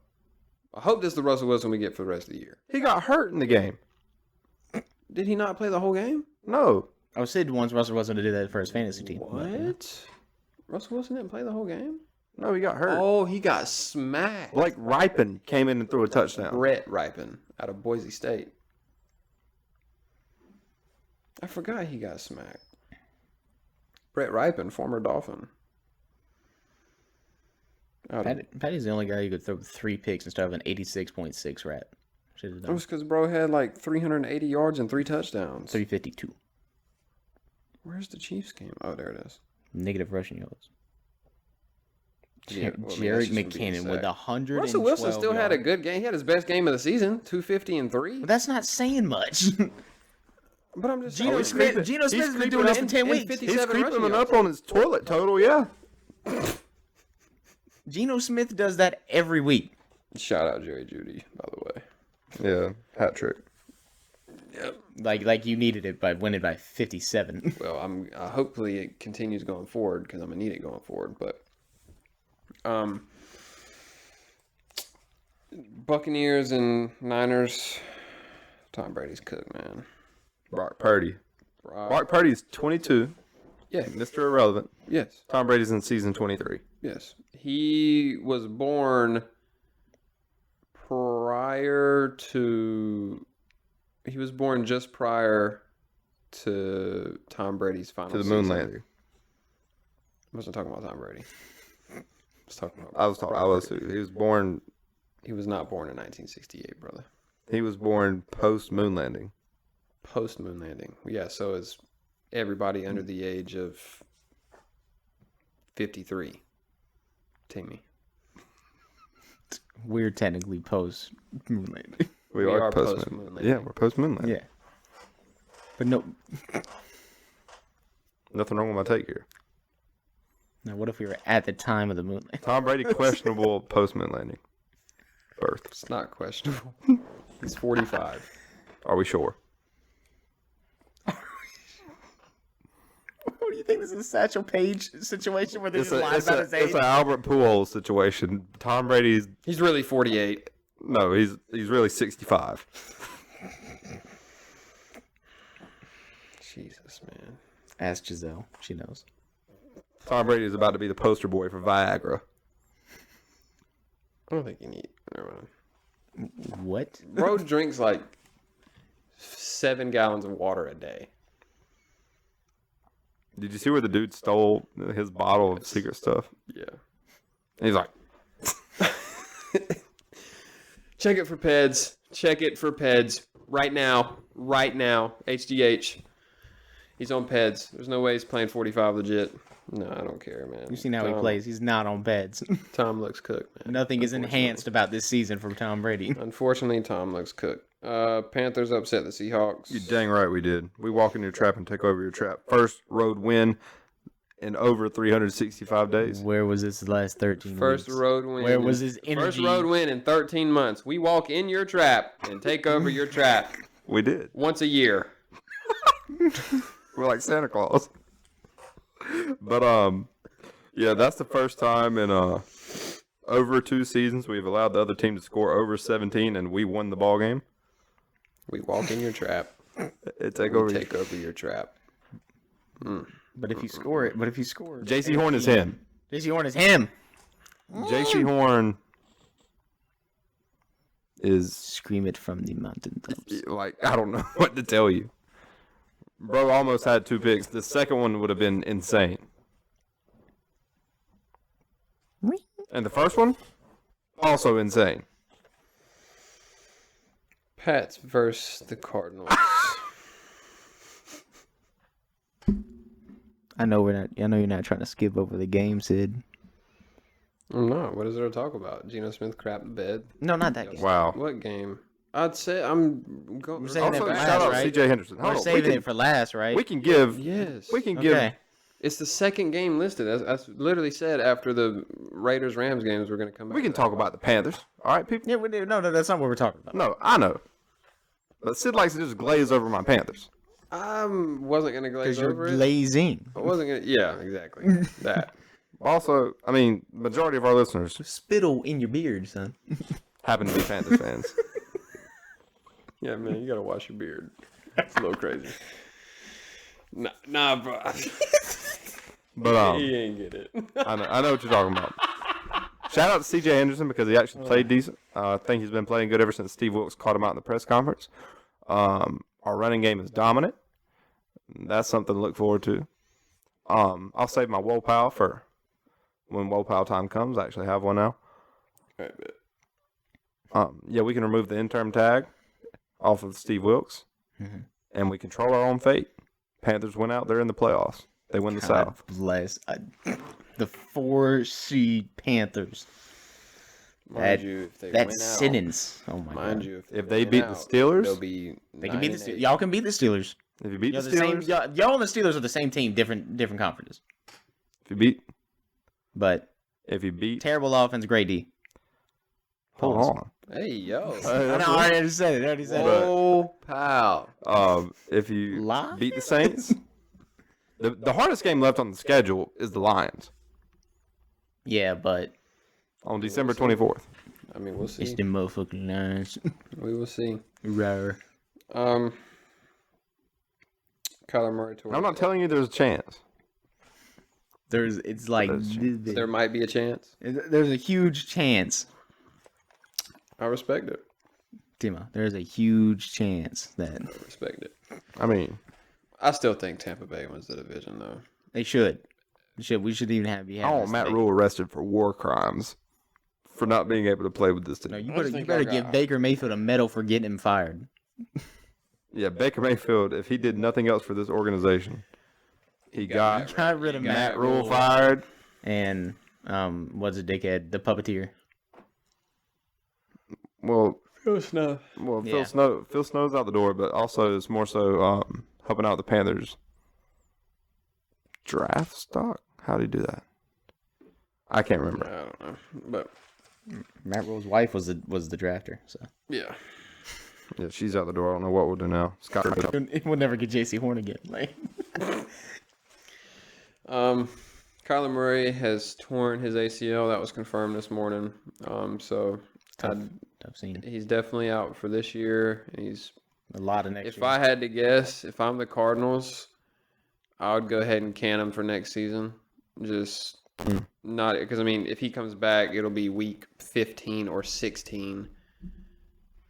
I hope this is the Russell Wilson we get for the rest of the year. He got hurt in the game. Did he not play the whole game? No. I was Sid wants Russell Wilson to do that for his fantasy team. What? Russell Wilson didn't play the whole game? No, he got hurt. Oh, he got smacked. Blake Ripon came in and threw a touchdown. Brett Ripon out of Boise State. I forgot he got smacked. Brett Ripon, former Dolphin. Patty's the only guy who could throw 3 picks instead of an 86.6 rat. Should have That done was because bro had like 380 yards and 3 touchdowns. 352. Where's the Chiefs game? Oh, there it is. Negative rushing yards. Yeah, well, I mean, Jared that's just from being McKinnon with sacked. 112 Russell Wilson still had a yards. good game. He had his best game of the season, 250-3. But that's not saying much. But I'm just Geno saying, Smith, creeping- Geno he's Smith's been creeping doing this up for 10 in weeks. 50 He's 57 creeping rushing up on his toilet total, yeah. Geno Smith does that every week. Shout out Jerry Jeudy, by the way. Yeah, hat trick. Yep. Like you needed it by winning by 57. Well, hopefully it continues going forward because I'm gonna need it going forward. But Buccaneers and Niners. Tom Brady's cooked, man. Brock Purdy. Brock Purdy's 22. Yeah. Mr. Irrelevant. Yes. Tom Brady's in season 23. Yes. He was born just prior to Tom Brady's final To the moon season. landing. I wasn't talking about Tom Brady. I was talking about He was born. He was not born in 1968, brother. He was born post moon landing. Post moon landing. Yeah, so is everybody under the age of 53. Timmy. We're technically post moon landing. We We are are post post-moon moon. landing. Yeah, we're post moon landing. Yeah. But no. Nothing wrong with my take here. Now, what if we were at the time of the moon landing? Tom Brady questionable post moon landing. Birth. It's not questionable. He's 45. Are we sure? What do you think? This is a Satchel Paige situation where they It's just lie about his age? it's an Albert Pujols situation. Tom Brady's He's really 48. no, he's really 65. Jesus, man. Ask Giselle. She knows. Tom Brady is about to be the poster boy for Viagra. I don't think you need. Never mind. What? Bro drinks like 7 gallons of water a day. Did you see where the dude stole his bottle of secret stuff? Yeah. And he's like, Check it for PEDs. Check it for PEDs. Right now. Right now. HGH. He's on PEDs. There's no way he's playing 45 legit. No, I don't care, man. You've seen how he plays. He's not on beds. Tom looks cooked, man. Nothing is enhanced about this season from Tom Brady. Unfortunately, Tom looks cooked. Panthers upset the Seahawks. you dang right we did. We walk in your trap and take over your trap. First road win in over 365 days. Where was this the last 13 First weeks? road win. Where was his energy? First road win in 13 months. We walk in your trap and take over your trap We did. once a year. We're like Santa Claus. But yeah, that's the first time in over 2 seasons we've allowed the other team to score over 17 and we won the ball game. We walk in your trap. Take We over. take over your trap. But if you score it, JC Horn is him. JC Horn is him. JC Horn is Scream it from the mountaintops. like, I don't know what to tell you. Bro almost had 2 picks. The second one would have been insane. And the first one, also insane. Pats versus the Cardinals. I know you're not trying to skip over the game, Sid. I'm not. What is there to talk about? Geno Smith crapped the bed. No, not that game. Wow. What game? I'd say I'm going. We're saying that Also, for shout last, out right? C.J. Henderson. Hold We're on, we saving can- it for last, right? We can give. Yes. We can give. Okay. It's the second game listed. As literally said after the Raiders Rams games, we're going to come back. We can talk about the Panthers. All right, people. Yeah, no, that's not what we're talking about. No, I know. But Sid likes to just glaze over my Panthers. I wasn't going to glaze Because you're over it. glazing. I wasn't going to. Yeah, exactly. That. Also, I mean, majority of our listeners Spittle in your beard, son. happen to be Panthers fans. Yeah, man, you got to wash your beard. It's a little crazy. Nah, bro. But He ain't get it. I know what you're talking about. Shout out to C.J. Henderson because he actually played decent. I think he's been playing good ever since Steve Wilkes caught him out in the press conference. Our running game is dominant. That's something to look forward to. I'll save my Woe Pal for when Woe Pal time comes. I actually have one now. Right, bet. Yeah, we can remove the interim tag off of Steve Wilkes, and we control our own fate. Panthers win out. They're in the playoffs. They win the South. Bless. The 4 seed Panthers. Mind you, if they That win out, sentence. Oh my mind god. you, If they win beat the out, Steelers, they'll be They can beat the 9-8. Steelers. Y'all can beat the Steelers. if you beat the Y'all, the same, Steelers, y'all and the Steelers are the same team, different conferences. if you beat, But terrible offense, great D. hold on. Hey, yo. I already said it. Whoa, pal. If you Lie? beat the Saints, the hardest game left on the schedule is the Lions Yeah, but on December 24th. I mean, we'll it's see. the motherfucking Lions. We will see. Rawr. Kyler Murray towards I'm not telling you there's a chance. It's like there might be a chance. there's a huge chance, I respect it. Timo. There's a huge chance that I respect it. I mean, I still think Tampa Bay wins the division, though. they should. We should even have. I want Matt Rule arrested for war crimes for not being able to play with this team. No, you I better, just you think better y'all give got- Baker Mayfield a medal for getting him fired. Yeah, Baker Mayfield, if he did nothing else for this organization, he got Got rid of Matt Matt Rule fired. and what's a dickhead? The puppeteer. Well, Phil Snow. Yeah. Phil Snow's out the door, but also it's more so helping out the Panthers draft stock. How do you do that? I can't I remember. don't know, but Matt Rule's wife was the drafter, so yeah. Yeah, she's out the door. I don't know what we'll do now. Scott, we'll never get J.C. Horn again. Like, Kyler Murray has torn his ACL. That was confirmed this morning. So tough scene. he's definitely out for this year. He's A lot of next if year. I had to guess, if I'm the Cardinals, I would go ahead and can him for next season. Just not because I mean, if he comes back, it'll be week 15 or 16.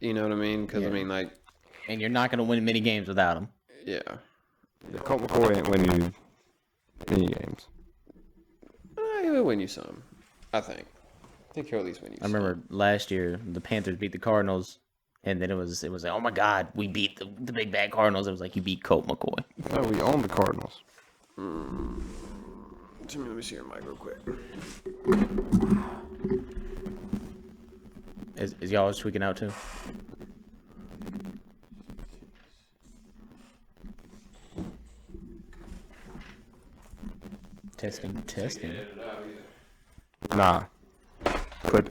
You know what I mean? Because I Yeah. mean, like, And you're not going to win many games without him. yeah, Colt McCoy ain't winning you any games. he'll win you some. I think he'll at least win you. I remember last year the Panthers beat the Cardinals, and then it was like, oh my God, we beat the big bad Cardinals. It was like you beat Colt McCoy. No, we own the Cardinals. Let me see your mic real quick. Is y'all tweaking out too? Testing. Nah. But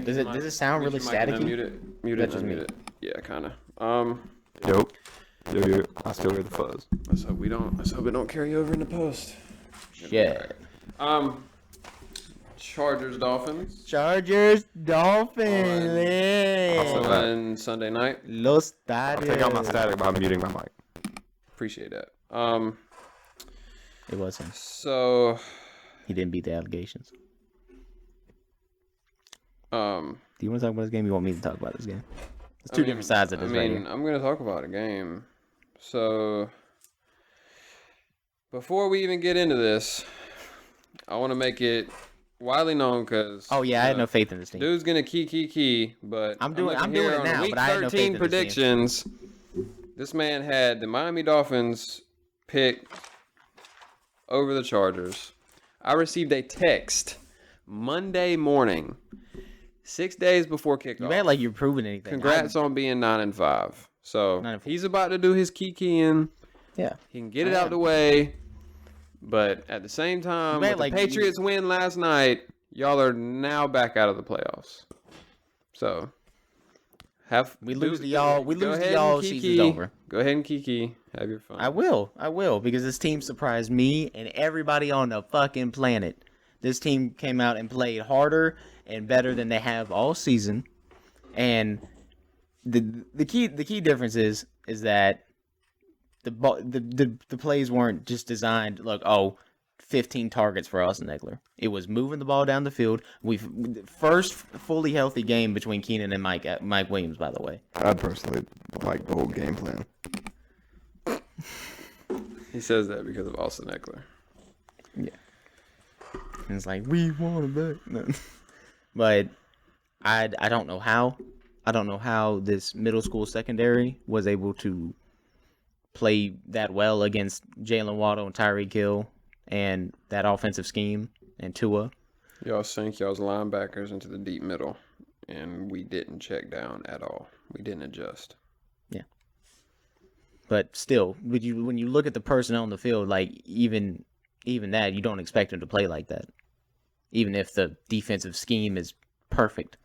Does it sound really staticky? Mute it. Mute That's it. just Mute me. it. Yeah, kind of. yo, I still hear the fuzz. Let's hope it don't carry over into post. Shit. Chargers Dolphins Chargers, Dolphins. on Sunday night. Los I Stadios. think I'm not static by muting my mic. Appreciate that. It was him. So He didn't beat the allegations. um, Do you want to talk about this game? You want me to talk about this game? There's two different sides of this I right mean, here. I'm gonna talk about a game. So Before we even get into this, I want to make it widely known because Oh yeah, I had no faith in this team. dude's gonna key, but I'm doing it on now, week but I had no 13 faith in this team. predictions. This man had the Miami Dolphins pick over the Chargers. I received a text Monday morning, 6 days before kickoff. You act like you're proving anything. Congrats on being 9-5. So 9-5. he's about to do his keying. Yeah. He can get it out the way. But at the same time, with the Patriots win last night, y'all are now back out of the playoffs. So we lose to y'all, season's over. Go ahead and kiki. Have your fun. I will, because this team surprised me and everybody on the fucking planet. This team came out and played harder and better than they have all season. And the key difference is that the plays weren't just designed like 15 targets for Austin Eckler. It was moving the ball down the field. First fully healthy game between Keenan and Mike Williams, by the way. I personally like the whole game plan. He says that because of Austin Eckler. Yeah. And it's like, we want him back. No. But I don't know how. I don't know how this middle school secondary was able to play that well against Jalen Waddle and Tyreek Hill and that offensive scheme and Tua. Y'all sank y'all's linebackers into the deep middle, and we didn't check down at all. We didn't adjust. Yeah. But still, when you look at the personnel on the field, like even that, you don't expect them to play like that. Even if the defensive scheme is perfect.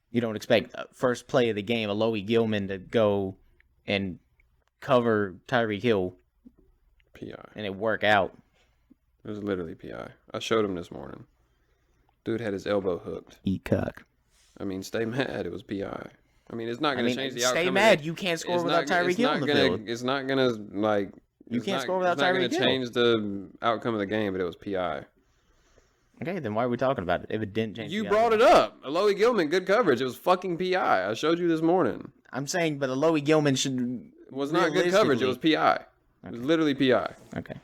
You don't expect first play of the game, Alohi Gilman to go and cover Tyreek Hill PI. and it work out. It was literally PI. I showed him this morning. Dude had his elbow hooked. Eat cock. I mean, stay mad. It was PI. I mean, it's not going to change the outcome. Stay mad. You can't score without Tyreek Hill on the field. It's not going to, like... You can't score without Tyreek Hill. It's not going to change the outcome of the game, but it was PI. Okay, then why are we talking about it if it didn't change? You brought it up. Alohi Gilman, good coverage. It was fucking PI. I showed you this morning. I'm saying, but Alohi Gilman should... It was not good coverage. It was PI. It was literally PI. Okay.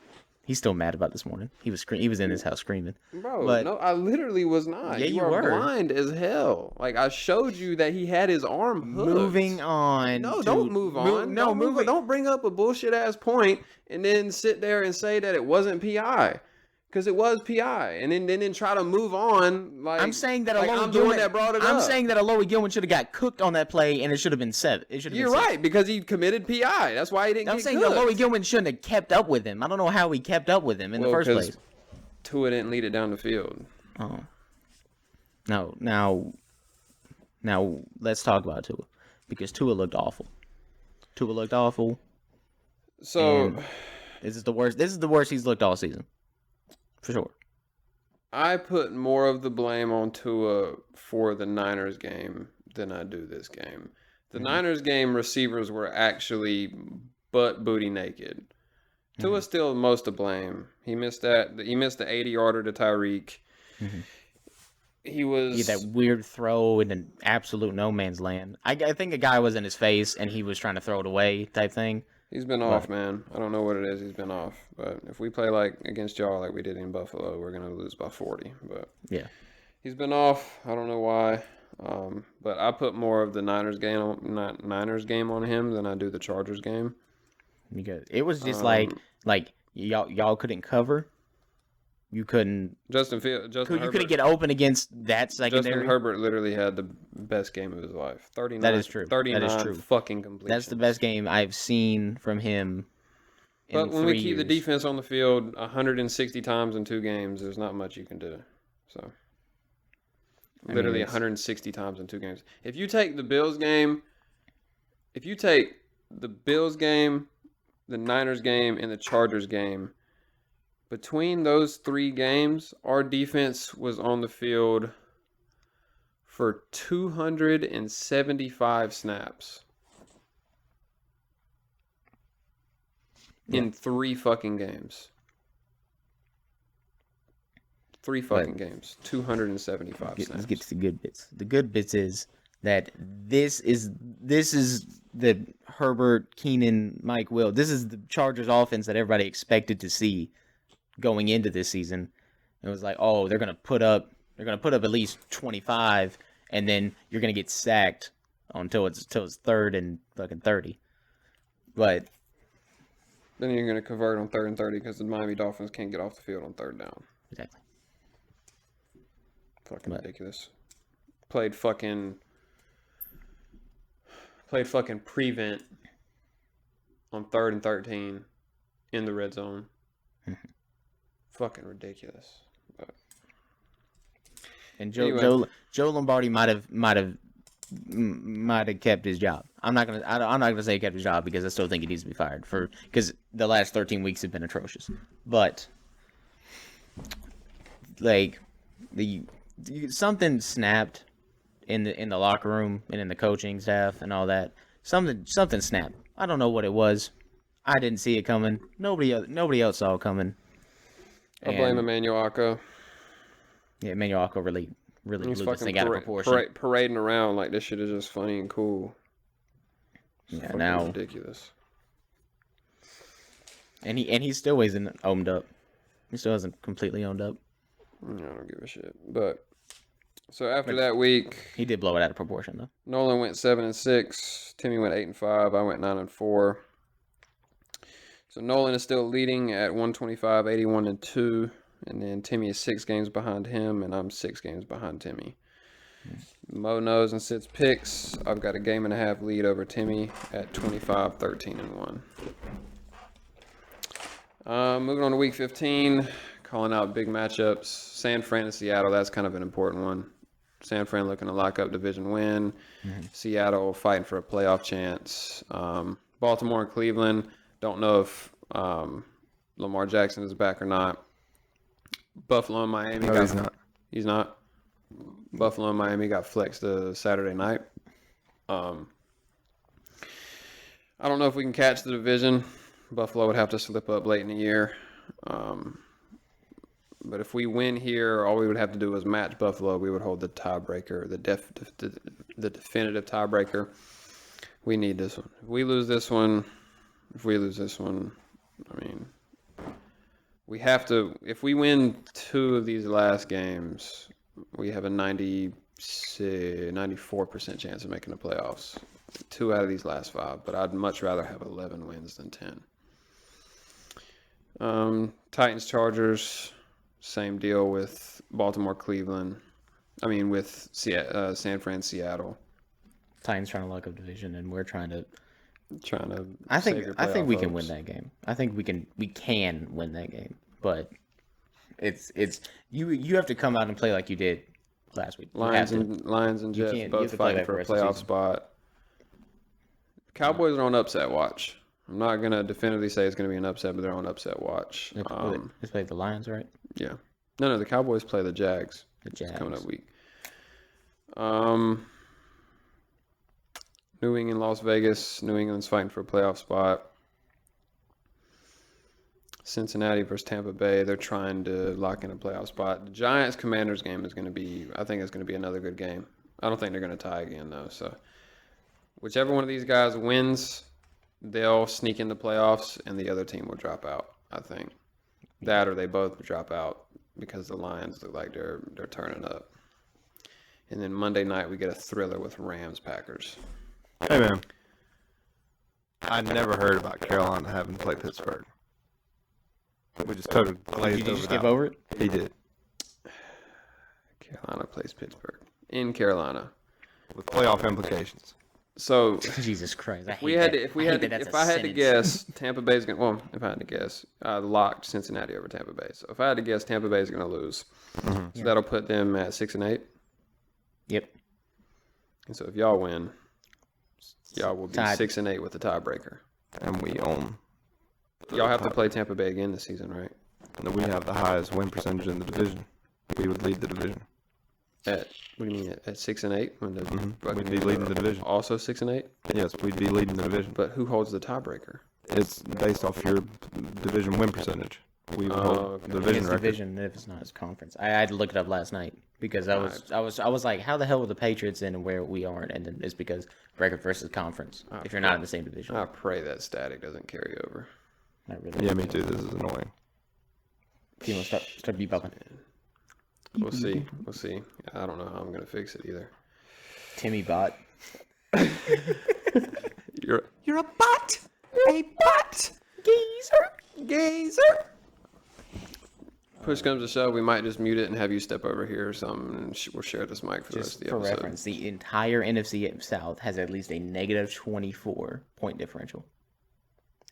He's still mad about this morning. He was in his house screaming. Bro, but, no, I literally was not. Yeah, you are were blind as hell. Like, I showed you that he had his arm hooked. Moving on. No, don't move on. Don't bring up a bullshit ass point and then sit there and say that it wasn't PI. Because it was PI, and then try to move on. Like I'm saying that I'm the one that brought it up. I'm saying that Alohi Gilman should have got cooked on that play, and it should have been 7. You're right, because he committed PI. That's why he didn't. I'm get saying cooked. that Alohi Gilman shouldn't have kept up with him. I don't know how he kept up with him in the first place. Tua didn't lead it down the field. Oh. No, now let's talk about Tua, because Tua looked awful. So this is the worst. This is the worst he's looked all season. For sure. I put more of the blame on Tua for the Niners game than I do this game. The Niners game receivers were actually butt booty naked. Tua's still most to blame. He missed that. He missed the 80-yarder to Tyreek. He was that weird throw in an absolute no man's land. I think a guy was in his face and he was trying to throw it away type thing. He's been off, man. I don't know what it is. He's been off. But if we play like against y'all like we did in Buffalo, we're going to lose by 40. But yeah, he's been off. I don't know why. But I put more of the Niners game on him than I do the Chargers game. Because it was just like y'all couldn't cover. You couldn't. You couldn't get open against that secondary. Justin Herbert literally had the best game of his life. 39. That is true. 39 that is true. Fucking completions. That's the best game I've seen from him. But when we keep the defense on the field 160 times in 2 games, there's not much you can do. So, literally 160 times in 2 games. If you take the Bills game, the Niners game, and the Chargers game, between those 3 games, our defense was on the field for 275 snaps. In 3 fucking games. 3 fucking games. 275 snaps. Let's get to the good bits. The good bits is that this is the Herbert, Keenan, Mike Will. This is the Chargers offense that everybody expected to see going into this season. It was like, oh, they're gonna put up at least 25, and then you're gonna get sacked until it's third and fucking 30. But then you're going to convert on 3rd and 30 because the Miami Dolphins can't get off the field on 3rd down. exactly. Fucking ridiculous. Played fucking prevent on 3rd and 13 in the red zone. Fucking ridiculous. But And anyway. Joe Lombardi might have kept his job. I'm not gonna say he kept his job because I still think he needs to be fired because the last 13 weeks have been atrocious. But like something snapped in the locker room and in the coaching staff and all that. Something snapped. I don't know what it was. I didn't see it coming. Nobody else saw it coming. I blame Emmanuel Ocko. Yeah, Emmanuel Ocko really He's blew this fucking thing out of proportion. parading around like this shit is just funny and cool. It's Yeah, fucking now ridiculous. and he still isn't owned up. He still hasn't completely owned up. I don't give a shit. But so after that week, He did blow it out of proportion though. Nolan went 7-6. Timmy went 8-5. I went 9-4. So Nolan is still leading at 125, 81-2. And then Timmy is 6 games behind him, and I'm 6 games behind Timmy. Mo knows and sits picks. I've got a 1.5 game lead over Timmy at 25, 13-1. Moving on to week 15, calling out big matchups. San Fran and Seattle, that's kind of an important one. San Fran looking to lock up division win. Seattle fighting for a playoff chance. Baltimore and Cleveland, don't know if Lamar Jackson is back or not. Buffalo and Miami. No, he's not. He's not. Buffalo and Miami got flexed to Saturday night. I don't know if we can catch the division. Buffalo would have to slip up late in the year. But if we win here, all we would have to do is match Buffalo. We would hold the tiebreaker, the definitive tiebreaker. We need this one. If we lose this one, I mean, we have to. If we win 2 of these last games, we have a 94% chance of making the playoffs. 2 out of these last 5, but I'd much rather have 11 wins than 10. Titans, Chargers, same deal with Baltimore, Cleveland. I mean, with San Fran, Seattle. Titans trying to lock up division, and we're trying to. I think we can hopes. win that game. I think we can win that game, but it's you have to come out and play like you did last week. Lions and Jets you have both to play fighting that for a for the rest of the playoff season. spot. Cowboys are on upset watch. I'm not gonna definitively say it's gonna be an upset, but they're on upset watch. They play the Lions, right? Yeah. No, the Cowboys play the Jags. The Jags. It's coming up week. New England, Las Vegas. New England's fighting for a playoff spot. Cincinnati versus Tampa Bay. They're trying to lock in a playoff spot. The Giants-Commanders game is going to be, I think it's going to be another good game. I don't think they're going to tie again, though. So whichever one of these guys wins, they'll sneak into playoffs, and the other team will drop out, I think. That or they both drop out because the Lions look like they're turning up. And then Monday night, we get a thriller with Rams-Packers. Hey, man. I never heard about Carolina having to play Pittsburgh. We just totally glazed Did you over just that skip one. over it? He did. Carolina plays Pittsburgh. In Carolina. With playoff implications. So Jesus Christ! I hate we had that. to, if we I had hate to, that that's if a I had to sentence. guess, Tampa Bay's gonna. Well, if I had to guess, I locked Cincinnati over Tampa Bay. So if I had to guess, Tampa Bay's gonna lose. So Yeah. that'll put them at 6-8. Yep. And so if y'all win, y'all will be Tied. 6-8 with the tiebreaker. And we own. Y'all have to play Tampa Bay again this season, right? And we have the highest win percentage in the division. We would lead the division. What do you mean at 6-8? When the We'd be leading the division. Also 6-8. Yes, we'd be leading the division. But who holds the tiebreaker? It's based off your division win percentage. We would hold okay. the division It's record. division if it's not his conference. I had to look it up last night because I was like, how the hell are the Patriots in and where we aren't? And then it's because record versus conference. If you're not in the same division, I pray that static doesn't carry over. not really. Yeah, me too. This is annoying. You want to start bebopping? We'll see. We'll see. I don't know how I'm gonna fix it either. Timmy bot. You're a butt. A butt. Geezer. Push comes to shove, we might just mute it and have you step over here or something, and we'll share this mic for the rest of the For episode. reference, the entire NFC South has at least a negative 24 point differential.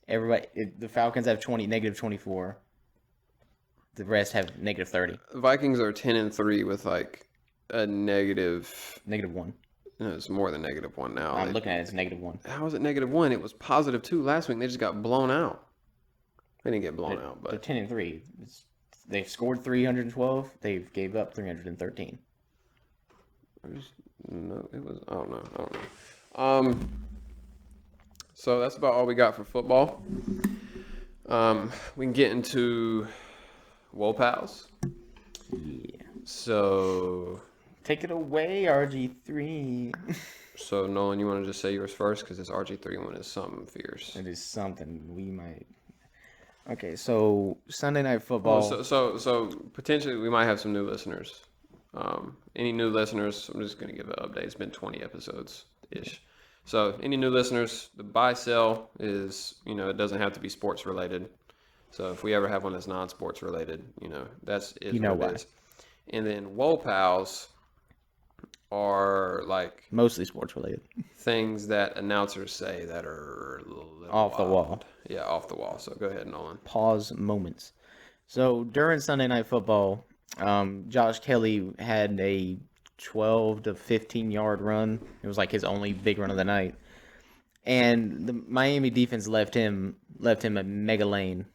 The Falcons have negative 24. The rest have negative 30. Vikings are 10-3 with like a negative. -1. No, it's more than -1 now. I'm looking at it, it's -1. How is it -1? It was +2 last week. They just got blown out. They didn't get blown out, They're but 10-3. They've scored 312. They've gave up 313. no, it was. I don't know. So that's about all we got for football. We can get into Woe Pals. Yeah. So Take it away, RG3. So Nolan, you want to just say yours first because this RG3 one is something fierce. It is something we might. Okay, so Sunday Night Football. So potentially we might have some new listeners. Any new listeners? I'm just gonna give an update. It's been 20 episodes ish. So any new listeners? The buy sell is it doesn't have to be sports related. So if we ever have one that's non-sports related, that's it. Why. And then Woe Pals are like mostly sports related things that announcers say that are a little off the wall. Yeah, off the wall. So go ahead, Nolan. Pause moments. So during Sunday Night Football, Josh Kelly had a 12 to 15 yard run. It was like his only big run of the night, and the Miami defense left him a mega lane.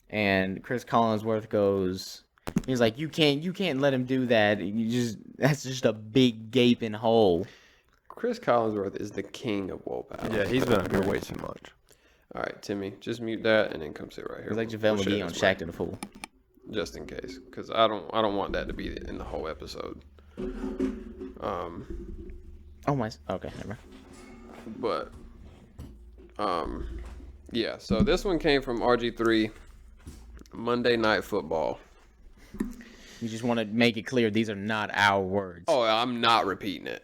And Chris Collinsworth goes. He's like, you can't let him do that. That's just a big gaping hole. Chris Collinsworth is the king of Woe Pals. Yeah, he's been up here way too much. All right, Timmy, just mute that and then come sit right here. He's like JaVale McGee on Shaq to the Fool. Just in case, because I don't want that to be in the whole episode. Oh my. Okay, never mind. But yeah. So this one came from RG3. Monday Night Football. You just want to make it clear these are not our words. Oh, I'm not repeating it.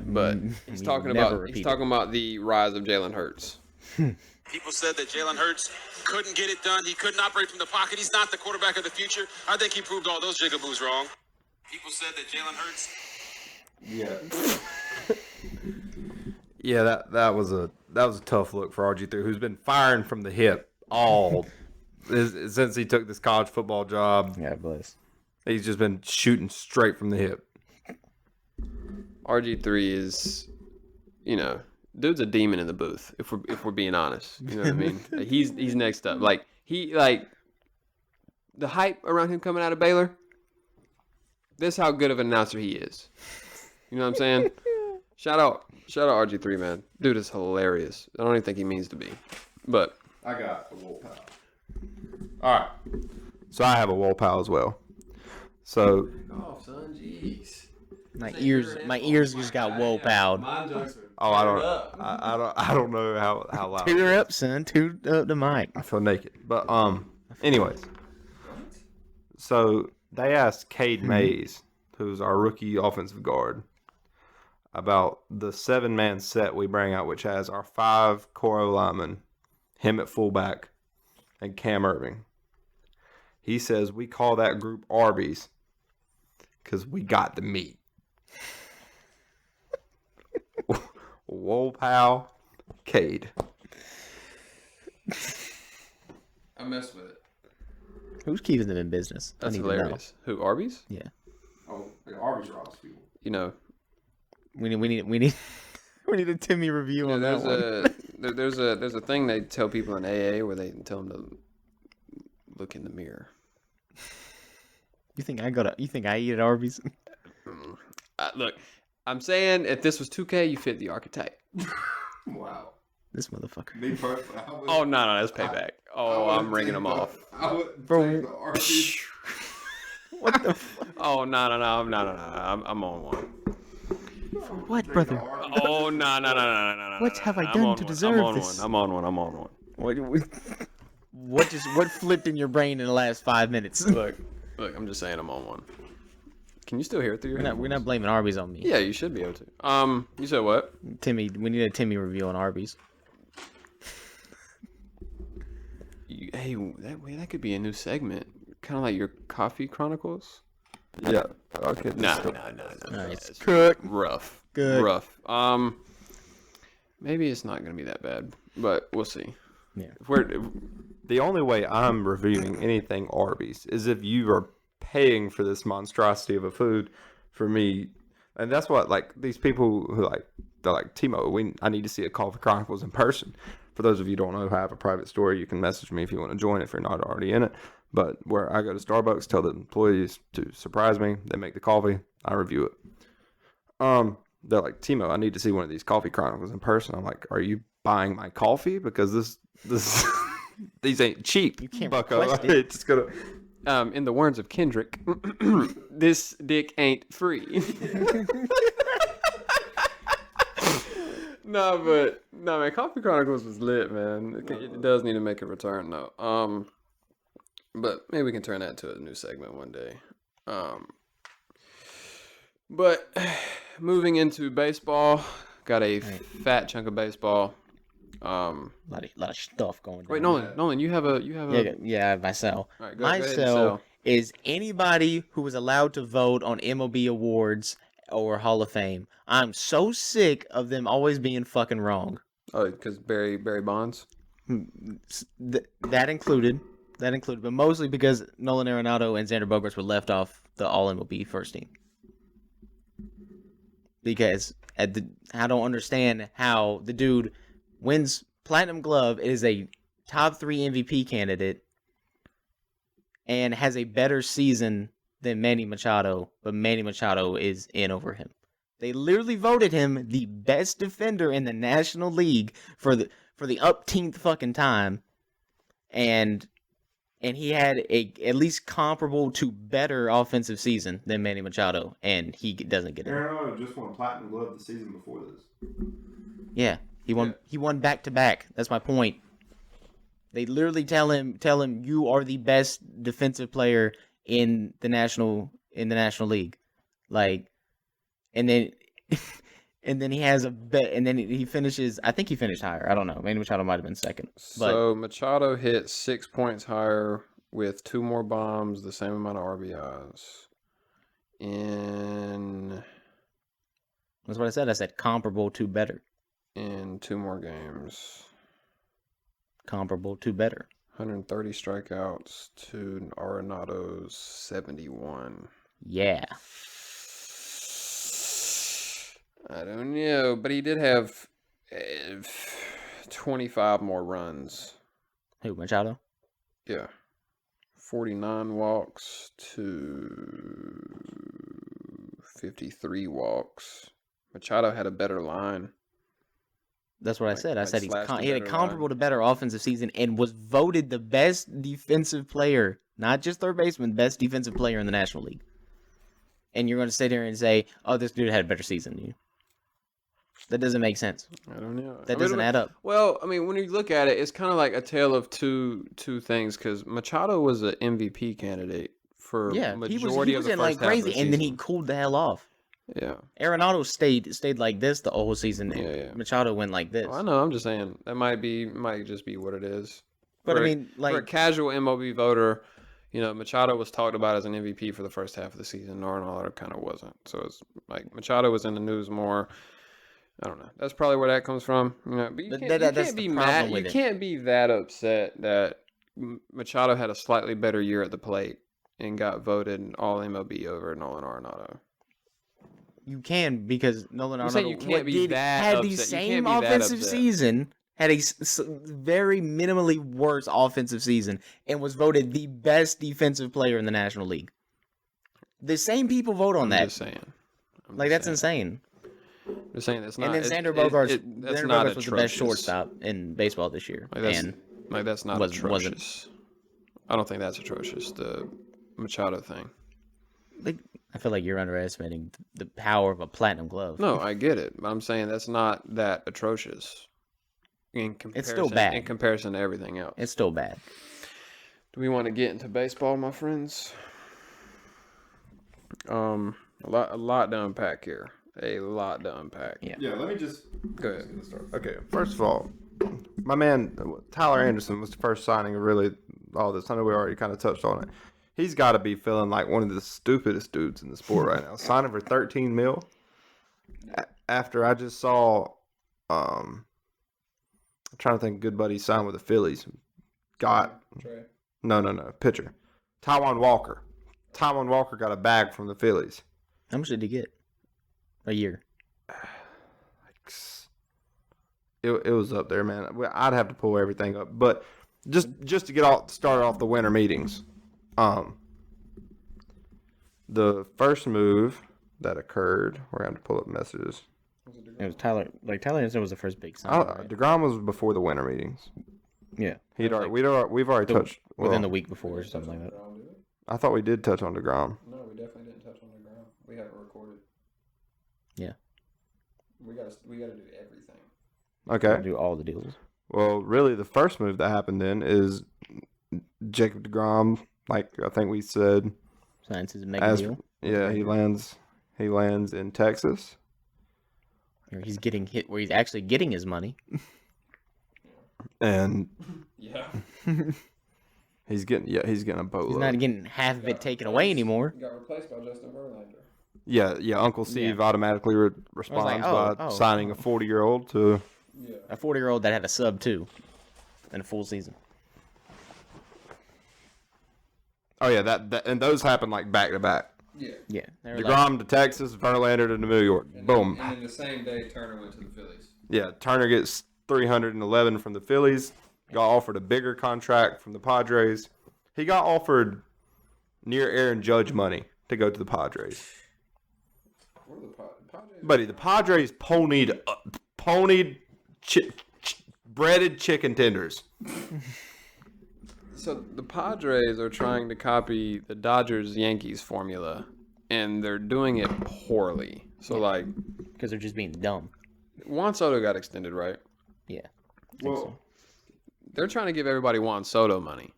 But he's talking about the rise of Jalen Hurts. People said that Jalen Hurts couldn't get it done. He couldn't operate from the pocket. He's not the quarterback of the future. I think he proved all those jigaboos wrong. People said that Jalen Hurts. Yeah, that was a tough look for RG3, who's been firing from the hip all since he took this college football job. Yeah, bless. He's just been shooting straight from the hip. RG3 is, dude's a demon in the booth. If we're being honest, you know what I mean. He's next up. The hype around him coming out of Baylor. This is how good of an announcer he is. You know what I'm saying? Shout out RG3, man. Dude is hilarious. I don't even think he means to be, but I got a Woe Pal. All right, so I have a Woe Pal as well. So, oh son, jeez. My ears just got Woe Pal'd. I don't know how loud. Toot her up, son. Toot up the mic. I feel naked. But anyways, so they asked Cade Mays, who's our rookie offensive guard, about the 7-man set we bring out, which has our 5 core linemen, him at fullback, and Cam Irving. He says we call that group Arby's because we got the meat. Woe Pal, Cade. I messed with it. Who's keeping them in business? That's I need hilarious. Who, Arby's? To know. Yeah. Oh, the Arby's Ross people. We need a Timmy review on that one. There's a thing they tell people in AA where they tell them to look in the mirror. You think I eat at Arby's? Look, I'm saying if this was 2K, you fit the archetype. Wow. This motherfucker. Me personally, Oh no, that's payback. I'm ringing them off. I would Bro. take the Arby's. What the fuck? Oh no! I'm on one. What, brother? Oh no! What have I I'm done on to one. deserve I'm on this? One. I'm on one. What flipped in your brain in the last 5 minutes? Look, I'm just saying I'm on one. Can you still hear it through your We're headphones? not blaming Arby's on me. Yeah, you should be able to. You said what? Timmy, we need a Timmy review on Arby's. That could be a new segment, kind of like your coffee chronicles. Yeah. Okay. No. Nice. Cook. Rough. Good. Rough. Maybe it's not gonna be that bad, but we'll see. Yeah. The only way I'm reviewing anything Arby's is if you are paying for this monstrosity of a food for me. And that's what, like, these people who, like, they're like, Timo, I need to see a Coffee Chronicles in person. For those of you who don't know, I have a private store. You can message me if you want to join if you're not already in it. But where I go to Starbucks, tell the employees to surprise me. They make the coffee. I review it. They're like, Timo, I need to see one of these Coffee Chronicles in person. I'm like, are you buying my coffee? Because this these ain't cheap. You can't bucko. request it. It's gonna... In the words of Kendrick, this dick ain't free. No, man, Coffee Chronicles was lit, man. It does need to make a return, though. But maybe we can turn that into a new segment one day. But moving into baseball, got a fat chunk of baseball. A lot of stuff going on. Wait, Nolan, you have a Yeah, my cell. All right, go ahead and My cell sell. is anybody who was allowed to vote on MLB awards or Hall of Fame. I'm so sick of them always being fucking wrong. Oh, because Barry Bonds. That included, but mostly because Nolan Arenado and Xander Bogaerts were left off the All MLB first team. Because I don't understand how the dude wins Platinum Glove, is a top 3 MVP candidate, and has a better season than Manny Machado, but Manny Machado is in over him. They literally voted him the best defender in the National League for the upteenth fucking time, and he had a at least comparable to better offensive season than Manny Machado, and he doesn't get it. Arenado just won Platinum Glove the season before this. Yeah, he won back to back. That's my point. They literally tell him you are the best defensive player in the National League, like, and then he has a bet, and then he finishes. I think he finished higher. I don't know. Manny Machado might have been second. So Machado hit 6 points higher with 2 more bombs, the same amount of RBIs. That's what I said. I said comparable to better. In 2 more games. Comparable to better. 130 strikeouts to Arenado's 71. Yeah. I don't know, but he did have 25 more runs. Who, Machado? Yeah. 49 walks to 53 walks. Machado had a better line. That's what I said. I said he had a better comparable to better offensive season and was voted the best defensive player, not just third baseman, best defensive player in the National League. And you're going to sit here and say, "Oh, this dude had a better season than you." That doesn't make sense. I don't know. That doesn't add up. Well, I mean, when you look at it, it's kind of like a tale of two things, because Machado was an MVP candidate for majority he of was the in first like half crazy, of the and then he season. cooled the hell off. Yeah. Arenado stayed like this the whole season. And Yeah. Machado went like this. Well, I know. I'm just saying that might just be what it is. But For I a- mean, for a like, casual MLB voter, Machado was talked about as an MVP for the first half of the season. Arenado kind of wasn't. So it's like Machado was in the news more. I don't know. That's probably where that comes from. But you can't, that's you can't the be problem mad. with You it. can't be that upset that Machado had a slightly better year at the plate and got voted All MLB over Nolan Arenado. you can, because Nolan I'm saying you Arenado can't be that had the upset. You same can't be that offensive upset. season, had a very minimally worse offensive season, and was voted the best defensive player in the National League. The same people vote on I'm that. just saying. That's insane. I'm just saying that's not. And then Xander Bogaerts was the best shortstop in baseball this year. That's not atrocious. I don't think that's atrocious. The Machado thing. Like, I feel like you're underestimating the power of a platinum glove. No, I get it, but I'm saying that's not that atrocious in comparison. It's still bad. In comparison to everything else. It's still bad. Do we want to get into baseball, my friends? A lot to unpack here. A lot to unpack. Yeah. Yeah, let me just Go ahead. Okay, first of all, my man Tyler Anderson was the first signing of really all this. I know we already kind of touched on it. He's got to be feeling like one of the stupidest dudes in the sport right now. Signing for $13 million after I just saw, I'm trying to think, good buddy signed with the Phillies. No, pitcher, Taijuan Walker. Taijuan Walker got a bag from the Phillies. How much did he get? A year. It was up there, man. I'd have to pull everything up, but just to get started off the winter meetings, the first move that occurred, we're going to pull up messages. It was Tyler. Like Tyler Anderson was the first big sign. Right? DeGrom was before the winter meetings. Yeah. We've already touched within the week before or something like that. I thought we did touch on DeGrom. No, we definitely didn't touch on the ground. We haven't recorded. Yeah. We gotta do everything. Okay. Do all the deals. Well, really, the first move that happened then is Jacob DeGrom. Like I think we said, Signs his mega deal. Yeah, he lands in Texas. Or he's getting hit where he's actually getting his money. And Yeah. he's getting a boatload. He's not getting half of it taken away anymore. Got replaced by Justin Verlander. Yeah. Uncle Steve automatically responds by signing a 40-year-old to A 40-year-old that had a sub too, in a full season. Oh yeah, that and those happen like back to back. Yeah. Yeah. DeGrom to Texas, Verlander to New York. Boom. And then the same day, Turner went to the Phillies. Yeah, Turner gets 311 from the Phillies. Got offered a bigger contract from the Padres. He got offered near Aaron Judge money to go to the Padres. What are the Padres? Buddy, the Padres ponied breaded chicken tenders. So the Padres are trying to copy the Dodgers-Yankees formula, and they're doing it poorly. So, like... Because they're just being dumb. Juan Soto got extended, right? Yeah. Well, They're trying to give everybody Juan Soto money.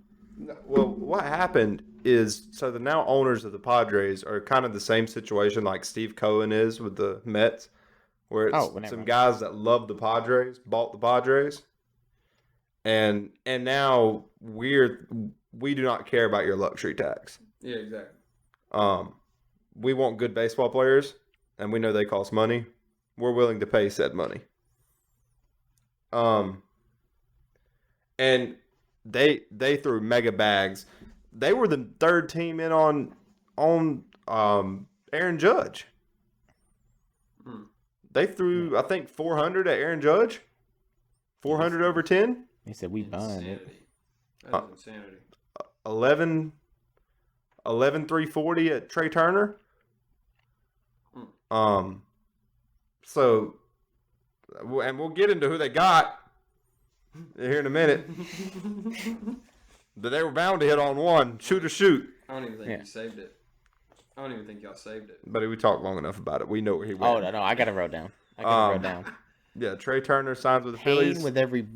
Well, what happened is, so the now owners of the Padres are kind of the same situation like Steve Cohen is with the Mets, where it's some guys that love the Padres bought the Padres, and now we do not care about your luxury tax. Yeah, exactly. We want good baseball players, and we know they cost money. We're willing to pay said money. And they threw mega bags. They were the third team in on Aaron Judge. They threw, I think, 400 at Aaron Judge. 400 over 10. They said we buying it. That's insanity. 11,340 at Trey Turner. So, and we'll get into who they got here in a minute. But they were bound to hit on one. Shoot or shoot. I don't even think you saved it. I don't even think y'all saved it. But we talked long enough about it. We know where he went. Oh, no, I got it wrote down. Yeah, Trey Turner signs with the Pain Phillies. with every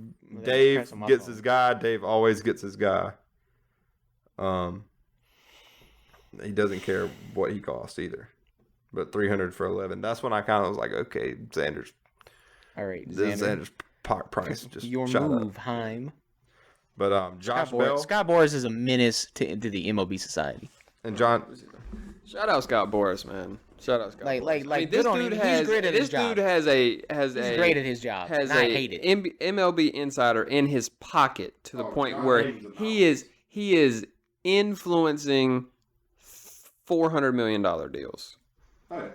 Dave gets his guy. Dave always gets his guy. He doesn't care what he costs either. But 300 for 11. That's when I kind of was like, okay, Xander's. All right, Xander's price just your shot move, up. Heim. But Josh Bell Scott Boras is a menace to the MLB society. and John. Shout out Scott Boras, man. Shout out Scott. Boras. Like this good on dude him. has He's great at his job. Dude has He's great at his job. Has and I a hate it. MLB insider in his pocket to the point where he is influencing $400 million deals. Oh, yeah.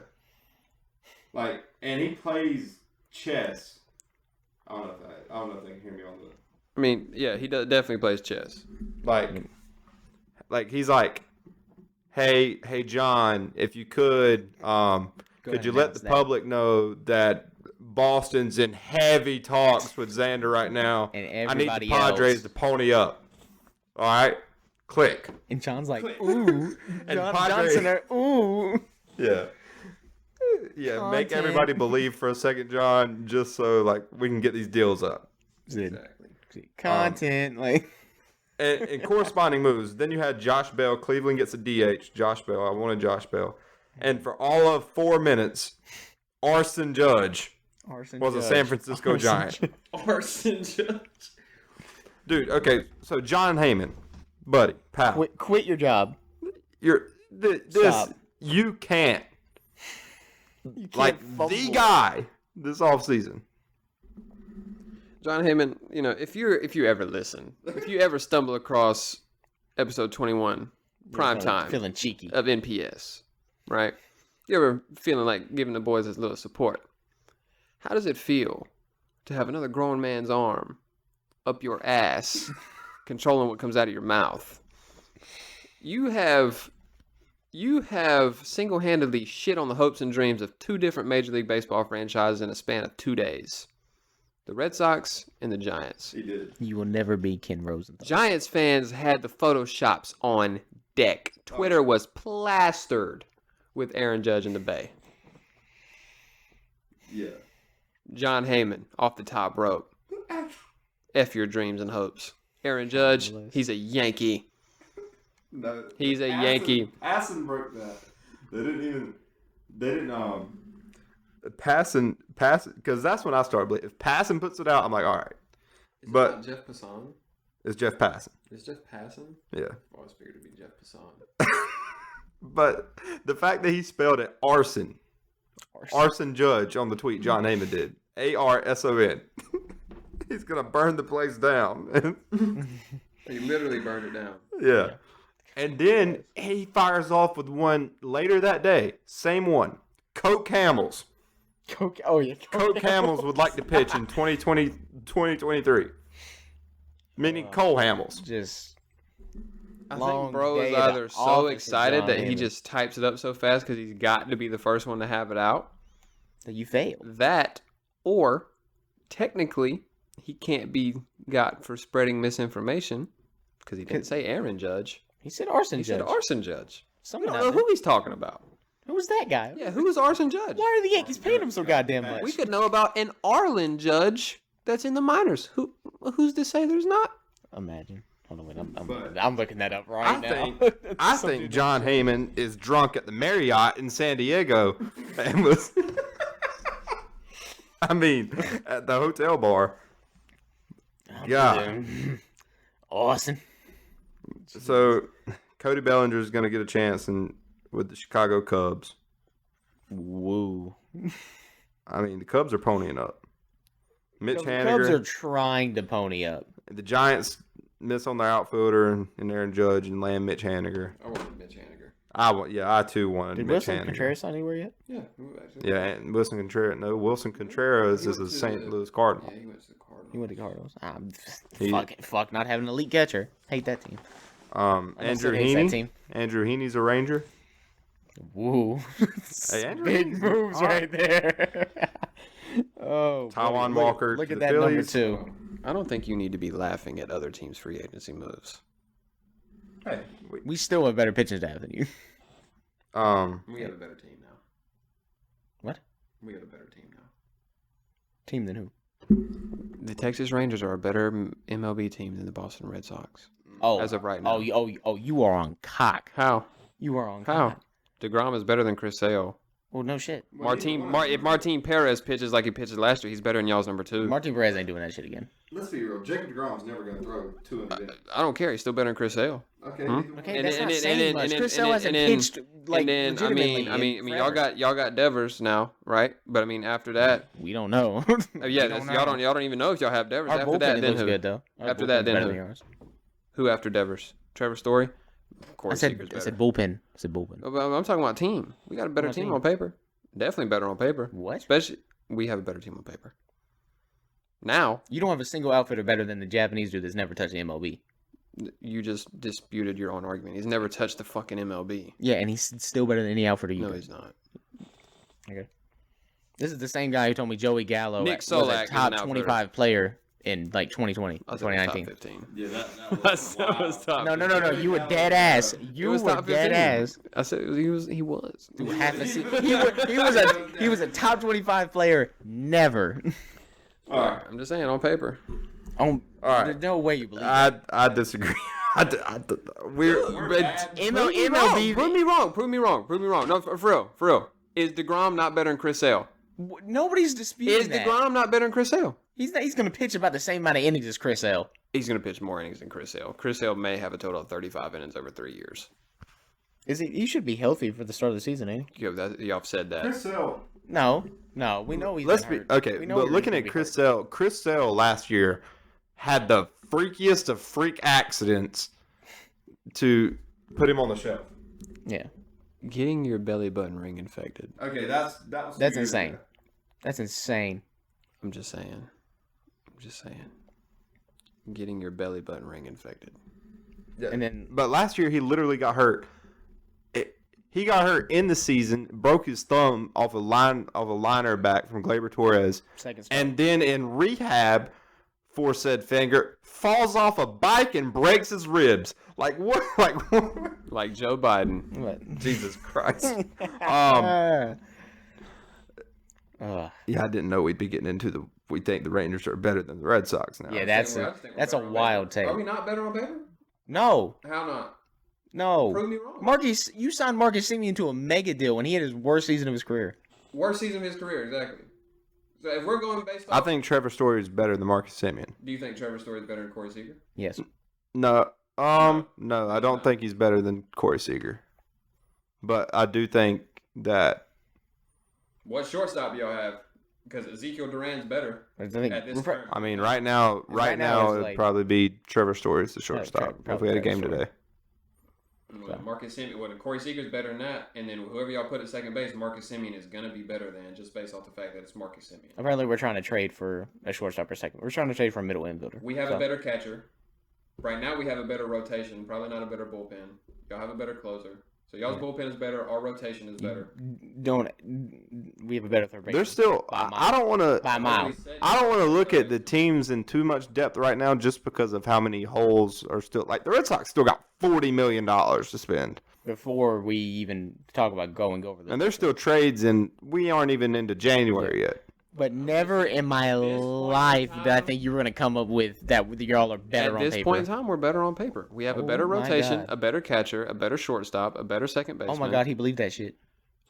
Like, and he plays chess. I don't know if they can hear me on the. I mean, yeah, he definitely plays chess. Like he's like, hey John, if you could you let the public know that Boston's in heavy talks with Xander right now? And I need everybody the Padres else. to pony up. All right, Click. And John's like, ooh. And John Padre- Johnson there, ooh. Yeah. Yeah, make Content. everybody believe for a second, John, just so like we can get these deals up. Exactly. Content, like. And corresponding moves. Then you had Josh Bell. Cleveland gets a DH. Josh Bell. I wanted Josh Bell. And for all of 4 minutes, Arson Judge was a San Francisco Giant. Arson Judge. Dude, okay, so John Heyman, buddy, pal. Quit your job. This you can't. You can't Like fumble. the guy this offseason. John Heyman, you know, if you ever listen, if you ever stumble across episode 21, Primetime Feeling cheeky. of NPS, right? You ever feeling like giving the boys a little support? How does it feel to have another grown man's arm up your ass, controlling what comes out of your mouth? You have single-handedly shit on the hopes and dreams of 2 different Major League Baseball franchises in a span of 2 days. The Red Sox and the Giants. He did. You will never be Ken Rosenthal. Giants fans had the Photoshops on deck. Twitter was plastered with Aaron Judge in the Bay. Yeah. John Heyman off the top rope. F your dreams and hopes. Aaron Judge, he's a Yankee. No, He's a Yankee. Passon broke that. They didn't Passon, because that's when I started believing. If Passon puts it out, I'm like, all right. But Jeff Passan? it's Jeff Passon. Is Jeff Passan? Yeah. I always figured it'd be Jeff Passan. But the fact that he spelled it Arson Judge on the tweet John Heyman did. Arson. He's going to burn the place down. He literally burned it down. Yeah. And then he fires off with one later that day. Same one. Coke Camels. Coke. Oh yeah. Coke Camels would like to pitch in 2023. Meaning Cole Hamels. Just. I Long think bro is day at either the so office with excited John that he Heyman. just types it up so fast because he's got to be the first one to have it out. That you failed. That, or technically, he can't be got for spreading misinformation because he didn't say Aaron Judge. He said Arson He Judge. said Arson Judge. We Someone don't out know there. who he's talking about. Who was that guy? Yeah, who is Arson Judge? Why are the Yankees paying him so goddamn much? We could know about an Arlen Judge that's in the minors. Who's to say there's not? Imagine. Hold on, wait. I'm looking that up right now. I think John Heyman is drunk at the Marriott in San Diego and was I mean, at the hotel bar. Yeah. Awesome. So Cody Bellinger is going to get a chance with the Chicago Cubs. Woo. I mean, the Cubs are ponying up. Mitch The Cubs are Haniger. trying to pony up. The Giants miss on their outfielder and Aaron Judge and land Mitch Haniger. I wanted Mitch Haniger. I too wanted Did Mitch Wilson Haniger. Contreras sign anywhere yet? Yeah, actually. Yeah, and Wilson Contreras. No, Wilson Contreras He is a went to St. the- Louis Cardinal. Yeah, he went to the Cardinals. He went to Cardinals. He- Fuck not having an elite catcher. Hate that team. Andrew hates that Heaney. team. Andrew Heaney's a Ranger. Woo. Hey, Andrew Big Heaney's- moves all right there. Oh, Taijuan look- Walker Look to at the that number Phillies. 2. I don't think you need to be laughing at other teams' free agency moves. Hey, We still have better pitching staff than you. We have a better team now. What? We have a better team now. Team than who? The Texas Rangers are a better MLB team than the Boston Red Sox. Oh, As of right now. You are on cock. How? You are on How? cock. DeGrom is better than Chris Sale. Well, no shit. If Martin Perez pitches like he pitched last year, he's better than y'all's number 2. Martin Perez ain't doing that shit again. let's be real. Jacob DeGrom's never going to throw 2 in I don't care. He's still better than Chris Sale. Okay. Okay, And that's then- not and saying then- much. and then- Chris Sale and hasn't then- pitched like and then legitimately y'all got Devers now, right? But I mean after that, We don't know. yeah, y'all don't even know if y'all have Devers. Our after bullpen that, then looks who? good though. Our After that, bullpen's then better who? than yours. Who after Devers? Trevor Story. Corey Seager's I better. said bullpen. I said bullpen. Oh, but I'm talking about team. We got a better What team team? on paper. Definitely better on paper. What? Especially we have a better team on paper. Now You don't have a single outfitter better than the Japanese dude that's never touched the MLB. you just disputed your own argument. He's never touched the fucking MLB. Yeah, and he's still better than any outfitter you No, got. he's not. Okay. This is the same guy who told me Joey Gallo Nick was Solak a is top an outfitter. 25 player in like 2020, I was top 2019. 15. Yeah, That was top. No. You were dead ass. You was were top dead 15. ass. I said he was. Through half a season. He was a top 25 player. Never. All right, I'm just saying on paper. All right. There's no way you believe that. I disagree. We're MLB. Prove me wrong. No, for real. Is DeGrom not better than Chris Sale? Nobody's disputing Is that. DeGrom not better than Chris Sale? He's going to pitch about the same amount of innings as Chris Sale. He's going to pitch more innings than Chris Sale. Chris Sale may have a total of 35 innings over 3 years. Is he? He should be healthy for the start of the season, ain't he? Y'all said that. Chris Sale. No. We know he's Let's been be hurt. okay. We know But he's looking gonna at be Chris hurt. Sale last year had the freakiest of freak accidents to put him on the shelf. Yeah. Getting your belly button ring infected. Okay, that was That's insane. That's insane. I'm just saying. Getting your belly button ring infected. Yeah. And then But last year he literally got hurt. He got hurt in the season, broke his thumb off a liner back from Gleyber Torres, second spot. and then in rehab for said finger falls off a bike and breaks his ribs. Like what? Like what? Like Joe Biden. What? Jesus Christ. Yeah, I didn't know we'd be getting into we think the Rangers are better than the Red Sox now. Yeah, that's a wild take. Are we not better on paper? No. How not? No. Prove me wrong. Marcus, you signed Marcus Semien to a mega deal when he had his worst season of his career. Worst season of his career, exactly. So if we're going based I off, think Trevor Story is better than Marcus Semien. do you think Trevor Story is better than Corey Seager? Yes. No, no, I don't think he's better than Corey Seager. But I do think that What shortstop do y'all have? Because Ezekiel Duran's better I think at this current. I mean right now Right now, it'd like- probably be Trevor Story as the shortstop if we probably had a Trevor game Story. today. Well, Marcus Semien, Corey Seager's better than that, and then whoever y'all put at second base, Marcus Semien is gonna be better than just based off the fact that it's Marcus Semien. Apparently, we're trying to trade for a shortstop or second. We're trying to trade for a middle infielder. We have So, a better catcher. Right now, we have a better rotation. Probably not a better bullpen. Y'all have a better closer. So y'all's bullpen is better. Our rotation is better. Don't we have a better third base? There's still I don't want to by a mile. I don't want to look at the teams in too much depth right now just because of how many holes are still like the Red Sox still got $40 million to spend. Before we even talk about going over this. And there's still trades and we aren't even into January yet. But never in my life did I think you were going to come up with that y'all are better At on this paper. point in time, we're better on paper. We have a better Oh my rotation, God. a better catcher, a better shortstop, a better second baseman. Oh my God, he believed that shit.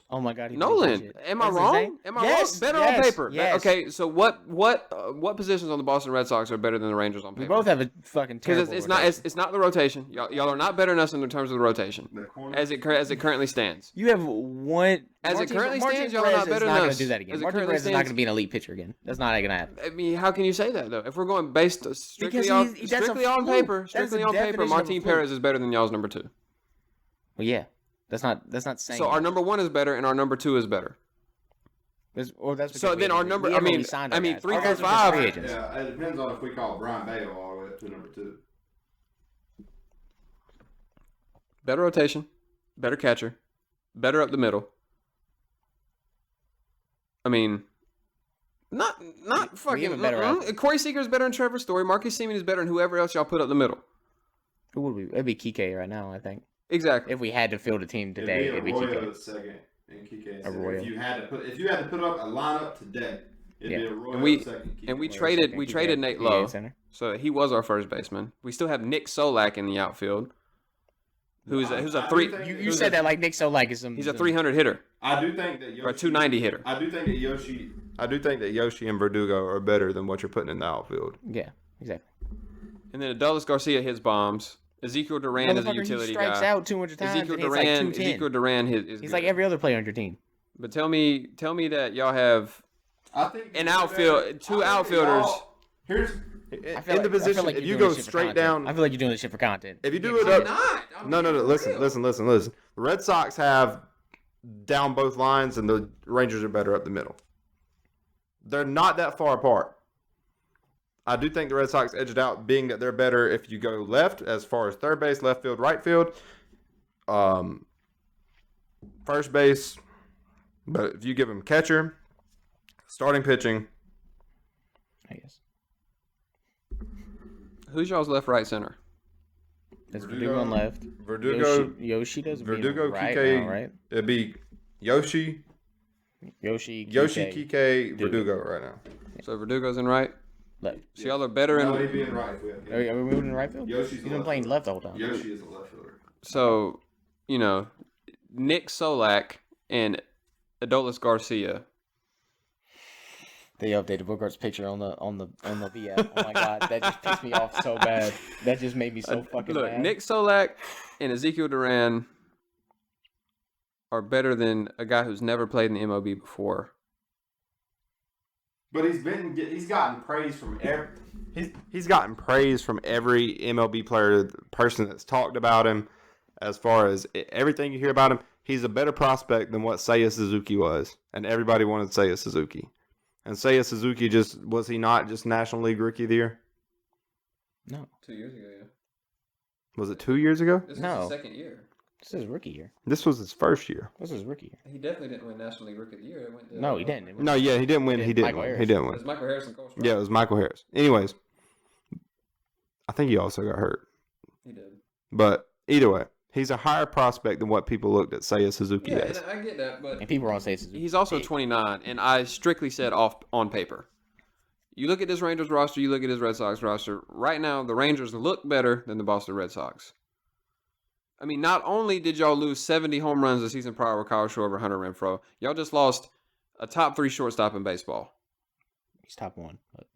Oh my God, he believed that Nolan, shit. am I That's wrong? insane. Am I Yes, wrong? Better yes, on paper. yes. Okay, so what positions on the Boston Red Sox are better than the Rangers on We paper? both have a fucking terrible Because it's not rotation. it's not the rotation. Y'all are not better than us in terms of the rotation as it currently stands. You have one. As it currently stands, y'all are Perez not better is than not going us. to do that again. As it Martin currently Perez is not stands- going to be an elite pitcher again. That's not going to happen. I mean, how can you say that though? If we're going based strictly Because on that's a strictly on fluke. paper, That's strictly the on paper, definition of a Martin fluke. Perez is better than y'all's number 2. Well, yeah, that's not saying. So our number 1 is better, and our number 2 is better. That's So because then we our haven't- number- we I haven't mean- re-signed I our mean, guys. 3 Our through guys are just 5. free agents. Yeah, it depends on if we call Brian Bayo all the way up to number 2. Better rotation, better catcher, better up the middle. I mean, not fucking. have a better outfield. Corey Seager is better than Trevor Story. Marcus Semien is better than whoever else y'all put up the middle. Who would we? It'd be Kike right now, I think. Exactly. If we had to field a team today, it'd be Kike. second and Kike Arroyo. If you had to put up a lineup today, it'd Yeah. be Arroyo And we- second. And we Kike. traded Second, Kike, traded Nate Kike Lowe, at center. so he was our first baseman. We still have Nick Solak in the outfield, who's a three. You said that like Nick Solak is some. He's a 300 hitter I do think that Yoshi, or a 290 hitter. I do think that Yoshi and Verdugo are better than what you're putting in the outfield. Yeah, exactly. And then Adolis Garcia hits bombs. Ezekiel Duran is a Motherfucker, utility he strikes guy. out 200 times Ezekiel and hits like Duran, 210. Ezekiel Duran is He's good. like every other player on your team. But tell me that y'all have I think an outfield, two outfielders. Here's I feel in the position. like If you're you doing go this shit for straight content. down, I feel like you're doing this shit for content. if you do it I'm up, not. I'm no. being real. Listen. The Red Sox have down both lines, and the Rangers are better up the middle. They're not that far apart. I do think the Red Sox edged out, being that they're better if you go left, as far as third base, left field, right field, first base. But if you give them catcher, starting pitching, I guess. Who's y'all's left, right, center? That's Verdugo on left. Verdugo, Yoshida's Verdugo, right Kike. now, right? It'd be Yoshi, Kike, Verdugo right now. So Verdugo's in right. Left. So y'all are better No, in. he'd be in right field. Are we moving to right field? Yoshi's He's the been left playing fielder. left the whole time. Yoshi is a left fielder. So, Nick Solak and Adolis Garcia. They updated Bogart's picture on the V app. Oh my god, that just pissed me off so bad. That just made me so fucking Look, mad. Nick Solak and Ezekiel Duran are better than a guy who's never played in the MLB before. But he's gotten praise from he's gotten praise from every MLB person that's talked about him. As far as everything you hear about him, he's a better prospect than what Seiya Suzuki was, and everybody wanted Seiya Suzuki. And Seiya Suzuki was he not just National League Rookie of the Year? No, 2 years ago, yeah. Was it 2 years ago? This No. is his second year. this is his rookie year. This was his first year. This is his rookie year. He definitely didn't win National League Rookie of the Year. It went to, No, he didn't. It was- No, yeah, he didn't win. He didn't Michael win. Harris. He didn't It was win. Michael Harris and Cole Sprouse. Yeah, it was Michael Harris. Anyways, I think he also got hurt. He did. But either way, he's a higher prospect than what people looked at Seiya Suzuki Yeah, as. and I get that, but And people are on saying he's also 29, and I strictly said off on paper. You look at this Rangers roster, you look at his Red Sox roster. Right now, the Rangers look better than the Boston Red Sox. I mean, not only did y'all lose 70 home runs the season prior with Kyle Schwarber, Hunter Renfroe, y'all just lost a top 3 shortstop in baseball. he's top one, but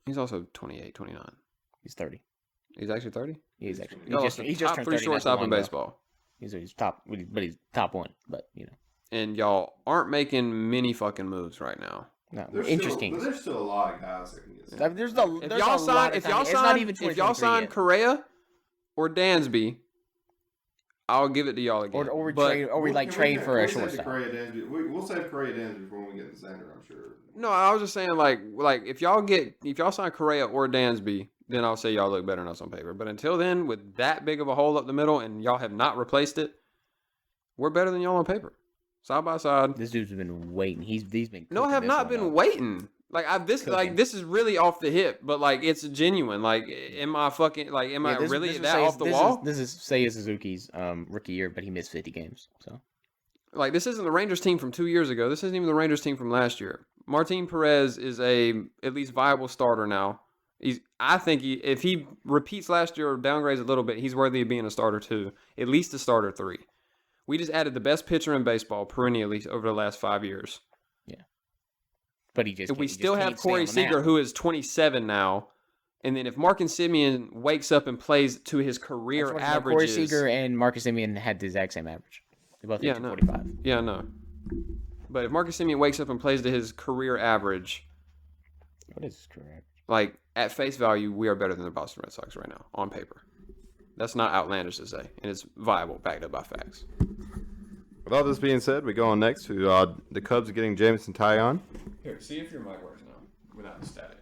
He's also 28, 29. he's 30. He's actually 30? He's actually Y'all lost a he just top turned 3 30 not too shortstop long in ago. baseball. He's top, but he's top one. But And y'all aren't making many fucking moves right now. no, interesting. There's still a lot of guys that can get There's If y'all sign, if y'all sign Correa or Dansby, I'll give it to y'all again. or we But- trade, or we trade for a shortstop. We'll save Correa Dansby before we get the center, I'm sure. No, I was just saying like if y'all sign Correa or Dansby, then I'll say y'all look better than us on paper. But until then, with that big of a hole up the middle and y'all have not replaced it, we're better than y'all on paper, side by side. This dude's been waiting. He's been. No, I cooking have this not one been up. waiting. This is really off the hip, but like it's genuine. Like, am I Yeah, this- really this is that Seiya- off the this wall? This is Seiya Suzuki's rookie year, but he missed 50 games. So Like, this isn't the Rangers team from 2 years ago. This isn't even the Rangers team from last year. Martin Perez is a at least viable starter now. I think if he repeats last year or downgrades a little bit, he's worthy of being a starter too. At least a starter 3. We just added the best pitcher in baseball perennially over the last 5 years. but he just. If we still have Corey Seager, who is 27 now, and then if Marcus Semien wakes up and plays to his career Corey averages, Seager and Marcus Semien had the exact same average. They both hit 245. Yeah, I know. But if Marcus Semien wakes up and plays to his career average, What is his career average? like at face value, we are better than the Boston Red Sox right now on paper. That's not outlandish to say, and it's viable, backed up by facts. With all this being said, we go on next to the Cubs getting Jameson Taillon. Here, see if your mic works now without the static.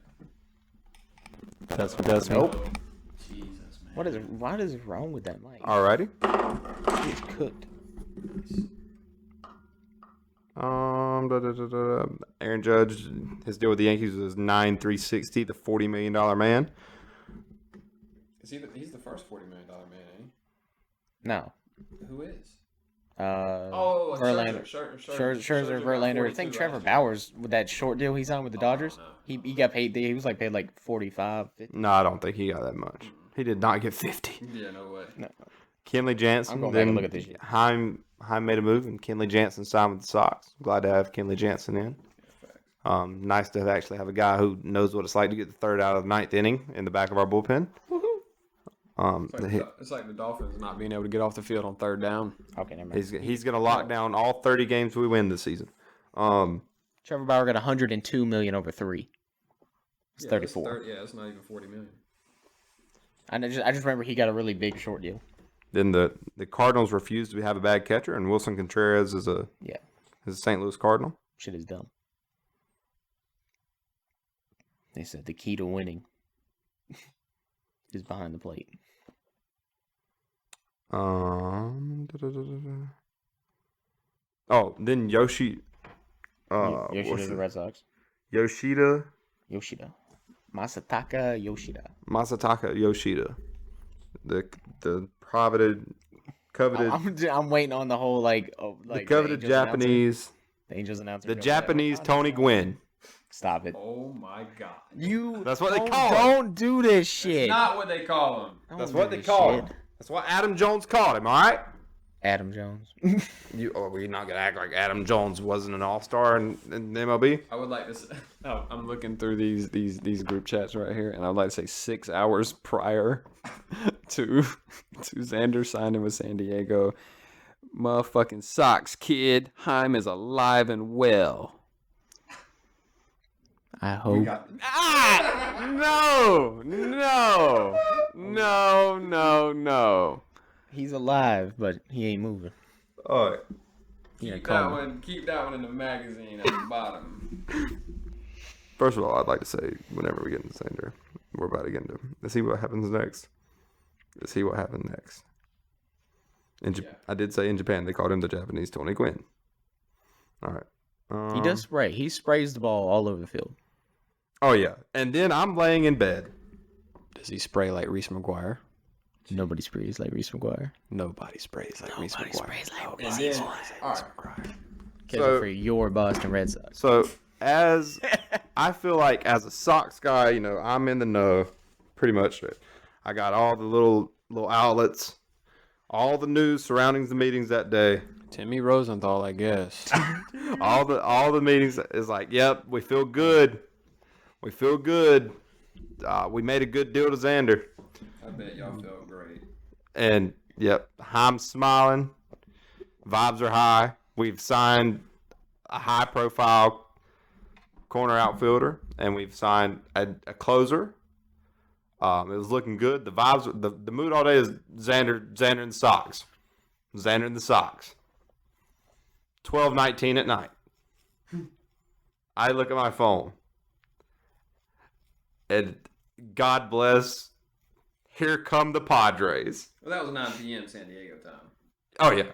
That's Nope. Jesus, man. What is wrong with that mic? Alrighty. It's cooked. Aaron Judge, his deal with the Yankees was $9,360, the $40 million man. He's the first $40 million man, ain't No. he? Who is? Verlander. Scherzer, Verlander. I think Trevor Bauer's with that short deal he signed with the Dodgers. no. He got paid. He was paid like 45, 50. No, I don't think he got that much. He did not get 50. Yeah, no way. No. Kenley Jansen. I'm going back and look at this shit. Heim made a move, and Kenley Jansen signed with the Sox. Glad to have Kenley Jansen in. Nice to actually have a guy who knows what it's like to get the third out of the ninth inning in the back of our bullpen. It's like the Dolphins not being able to get off the field on third down. Okay, never mind. He's going to lock down all 30 games we win this season. Trevor Bauer got 102 million over 3. It's 34. It's not even 40 million. I just remember he got a really big short deal. Then the Cardinals refused to have a bad catcher, and Wilson Contreras is a St. Louis Cardinal. Shit is dumb. They said the key to winning is behind the plate. Then Yoshi. Yoshida the Red Sox. Yoshida. Masataka Yoshida. Masataka Yoshida, the coveted I'm waiting on the whole the coveted Angels Japanese the Angels announcer. the goes, Japanese "Oh, Tony Gwynn. Stop it. Oh my God. That's what they call him. Don't do this shit. Not what they call him. That's what they call him. That's what Adam Jones called him. All right. Adam Jones. We're not gonna act like Adam Jones wasn't an all-star in the MLB. I would like to say, I'm looking through these group chats right here, and I'd like to say 6 hours prior to Xander signing with San Diego. Motherfucking Sox kid. Heim is alive and well. I hope. No. He's alive, but he ain't moving. All right. Keep that one in the magazine at the bottom. First of all, I'd like to say, whenever we get into Xander, we're about to get into. Let's see what happens next. I did say in Japan they called him the Japanese Tony Gwynn. All right. He does spray. He sprays the ball all over the field. Oh yeah, and then I'm laying in bed. Does he spray like Reese McGuire? Nobody sprays like Reese McGuire. Nobody sprays like Reese McGuire. All right. For your Boston Red Sox. So as I feel like as a Sox guy, I'm in the know, pretty much. I got all the little outlets, all the news surrounding the meetings that day. Timmy Rosenthal, I guess. all the meetings is like, yep, we feel good. We feel good. We made a good deal to Xander. I bet y'all felt great. And yep, Heim's smiling. Vibes are high. We've signed a high-profile corner outfielder, and we've signed a closer. It was looking good. The vibes, the mood all day is Xander and the Sox. Xander and the Sox. 12:19 at night. I look at my phone. And God bless, here come the Padres. Well, that was 9 p.m. San Diego time. Oh, yeah.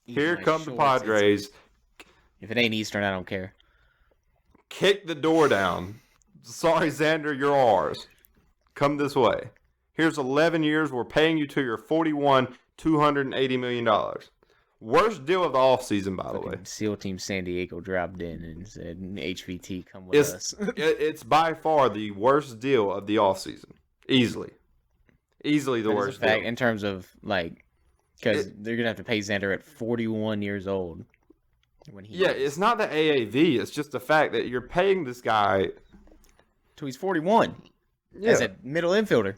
Here come the Padres. If it ain't Eastern, I don't care. Kick the door down. Sorry, Xander, you're ours. Come this way. Here's 11 years. We're paying you to your 41, $280 million. Worst deal of the offseason, by the way. SEAL Team San Diego dropped in and said, HVT, come with us. It's by far the worst deal of the offseason. Easily the worst deal. In terms of, because they're going to have to pay Xander at 41 years old. It's not the AAV. It's just the fact that you're paying this guy till he's 41 as a middle infielder.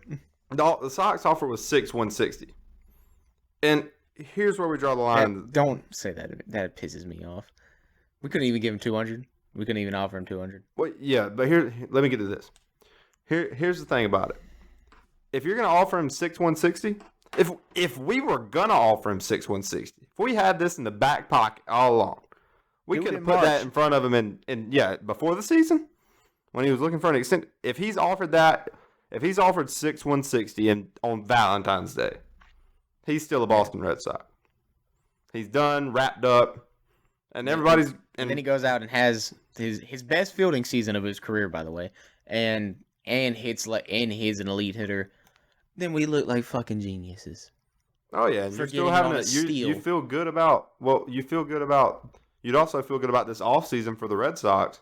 The Sox offer was $6,160. And here's where we draw the line. Don't say that. That pisses me off. We couldn't even give him 200. We couldn't even offer him 200. Well, yeah, but let me get to this. Here's the thing about it. If you're gonna offer him $6,160, if we were gonna offer him $6,160, if we had this in the back pocket all along, we could have put that in front of him in before the season when he was looking for an extension. If he's offered $6,160 on Valentine's Day, he's still a Boston Red Sox. He's done, wrapped up, and everybody's. And then he goes out and has his best fielding season of his career, by the way, and he's an elite hitter. Then we look like fucking geniuses. Oh yeah, and you're still having you feel good about. Well, you feel good about. You'd also feel good about this offseason for the Red Sox,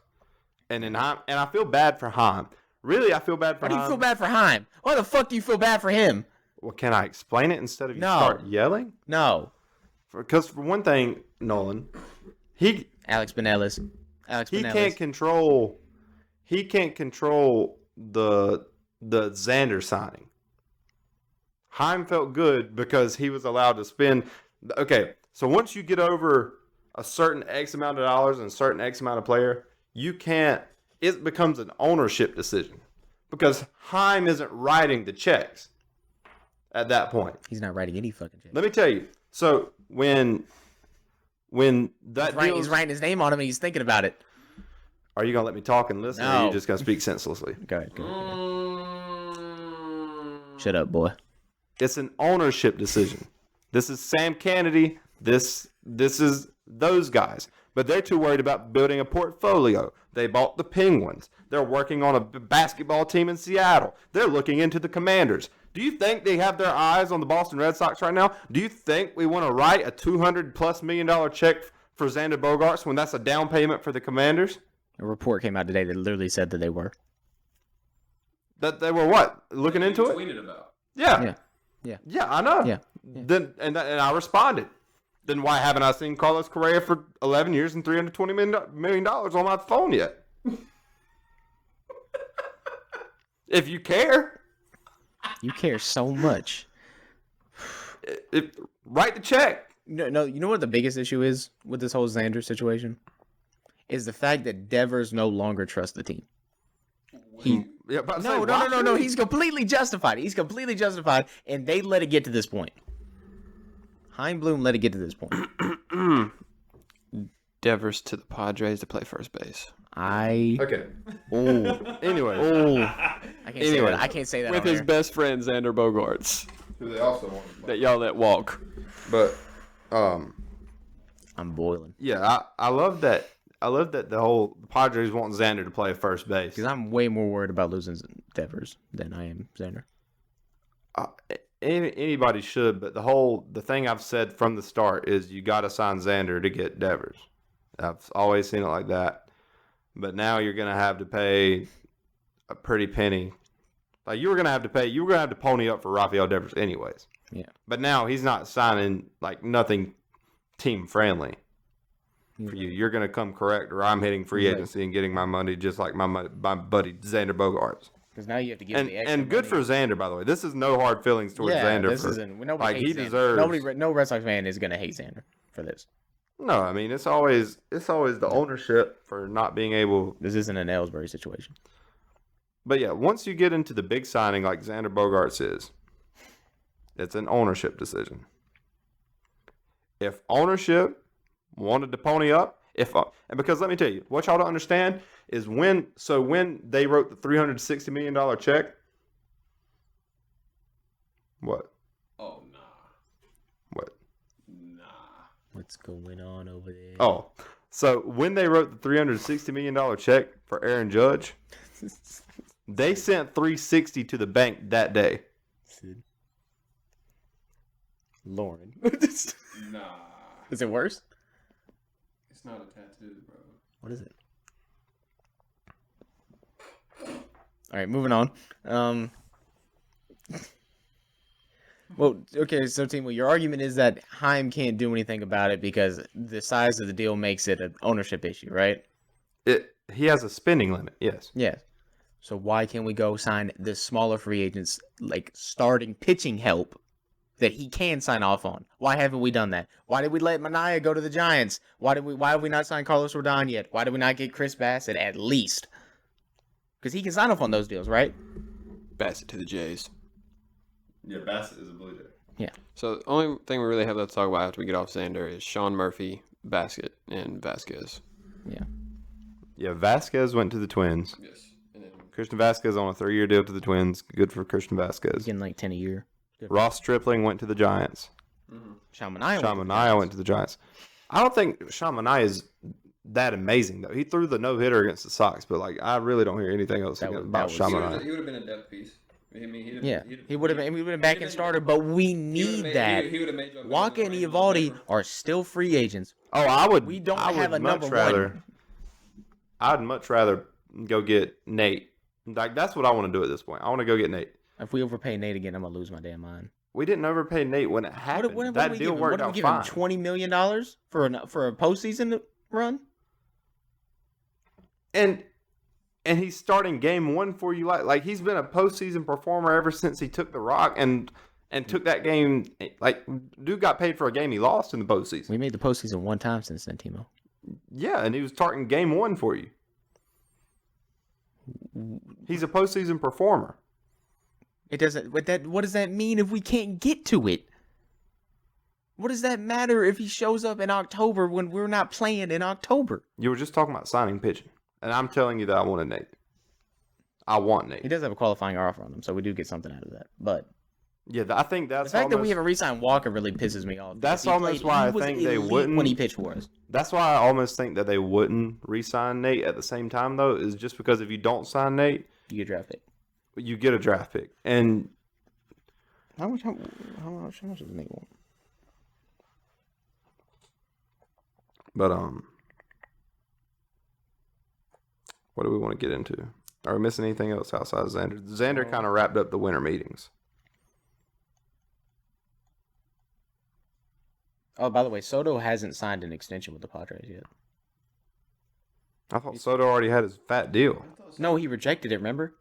and I feel bad for Heim. Really, I feel bad for Heim. Why do you feel bad for Heim? Why the fuck do you feel bad for him? Well, can I explain it instead of you start yelling? No. Because for one thing, Nolan, Alex Benelis. He can't control the Xander signing. Heim felt good because he was allowed to spend. Okay, so once you get over a certain X amount of dollars and a certain X amount of player, you can't. It becomes an ownership decision because Heim isn't writing the checks at that point. He's not writing any fucking checks. Let me tell you. So when that he's writing his name on him and he's thinking about it. Are you gonna let me talk and listen, or are you just gonna speak senselessly? Go ahead. Shut up, boy. It's an ownership decision. This is Sam Kennedy. This is those guys. But they're too worried about building a portfolio. They bought the Penguins. They're working on a basketball team in Seattle. They're looking into the Commanders. Do you think they have their eyes on the Boston Red Sox right now? Do you think we want to write a $200+ million check for Xander Bogaerts when that's a down payment for the Commanders? A report came out today that literally said that they were. That they were what? Looking into it? Tweeted about. Yeah. Yeah. I know. Yeah. Then and I responded. Then why haven't I seen Carlos Correa for 11 years and $320 million on my phone yet? If you care, You care so much. write the check. No, you know what the biggest issue is with this whole Xander situation? Is the fact that Devers no longer trusts the team. Yeah, but No. He's completely justified. He's completely justified, and they let it get to this point. Bloom let it get to this point. Devers to the Padres to play first base. Okay. Oh, Anyway. I can't say that. I can't say that With on his air. best friend Xander Bogaerts Who they also want to play. that y'all let walk. But I'm boiling yeah, I love that. I love that the Padres want Xander to play first base. because I'm way more worried about losing Devers than I am Xander. Anybody should, but the thing I've said from the start is you got to sign Xander to get Devers. I've always seen it like that. But now you're going to have to pay a pretty penny. Like you were going to have to pony up for Rafael Devers anyways. Yeah. But now he's not signing like nothing team friendly for you. You're going to come correct, or I'm hitting free agency and getting my money just like my buddy Xander Bogaerts. Because now you have to give the extra And good money. for Xander, by the way. This is no hard feelings towards Xander. This isn't. Nobody like, hates he Xander. deserves. No Red Sox fan is gonna hate Xander for this. No, I mean it's always the ownership for not being able. This isn't an Ellsbury situation. But yeah, once you get into the big signing like Xander Bogaerts is, it's an ownership decision. If ownership wanted to pony up, and because let me tell you, what y'all don't understand is when they wrote the $360 million check. What? Oh, nah. What? Nah. What's going on over there? Oh, so when they wrote the $360 million check for Aaron Judge, they sent $360 to the bank that day. Sid. Lauren. Nah. Is it worse? It's not a tattoo, bro. What is it? All right, moving on. Well, okay, so Timo, your argument is that Heim can't do anything about it because the size of the deal makes it an ownership issue, right? He has a spending limit, yes. Yeah. So why can't we go sign the smaller free agents, like starting pitching help that he can sign off on? Why haven't we done that? Why did we let Manaea go to the Giants? Why have we not signed Carlos Rodon yet? Why did we not get Chris Bassett at least? Because he can sign off on those deals, right? Bassett to the Jays. Yeah, Bassett is a Blue Jay. Yeah. So the only thing we really have left to talk about after we get off Xander is Sean Murphy, Bassett, and Vasquez. Yeah. Yeah, Vasquez went to the Twins. Yes. And then Christian Vasquez on a 3-year deal to the Twins. Good for Christian Vasquez. Getting like 10 a year. Ross Stripling went to the Giants. Sean Manaea. Sean Manaea went to the Giants. I don't think Sean Manaea is that amazing, though. He threw the no-hitter against the Sox, but like I really don't hear anything else about Sean Manaea. he would have been a depth piece. I mean, Yeah, he would have been back and starter, but we need that. Waka and Eovaldi are still free agents. Oh, I would. We don't I have would a much number rather, one. I'd much rather go get Nate. Like that's what I want to do at this point. I want to go get Nate. If we overpay Nate again, I'm gonna lose my damn mind. We didn't overpay Nate when it happened. What that did we deal give him? worked What out did we give him? fine. $20 million for a postseason run? And he's starting game one for you. Like he's been a postseason performer ever since he took the rock and took that game. Like dude got paid for a game he lost in the postseason. We made the postseason one time since then, Timo. Yeah, and he was starting game one for you. He's a postseason performer. It doesn't. What does that mean if we can't get to it? What does that matter if he shows up in October when we're not playing in October? You were just talking about signing pitching, and I'm telling you that I wanted Nate. I want Nate. He does have a qualifying offer on him, so we do get something out of that. But Yeah, I think The that's fact that we almost, haven't re-signed Walker really pisses me off. That's because he almost played- why he I was think they elite wouldn't. when he pitched for us. That's why I almost think that they wouldn't re-sign Nate at the same time, though, is just because if you don't sign Nate, You get draft pick. you get a draft pick. And How much does Nate want? but what do we want to get into? Are we missing anything else outside of Xander? Xander kind of wrapped up the winter meetings. Oh, by the way, Soto hasn't signed an extension with the Padres yet. I thought Soto already had his fat deal. No, he rejected it. Remember?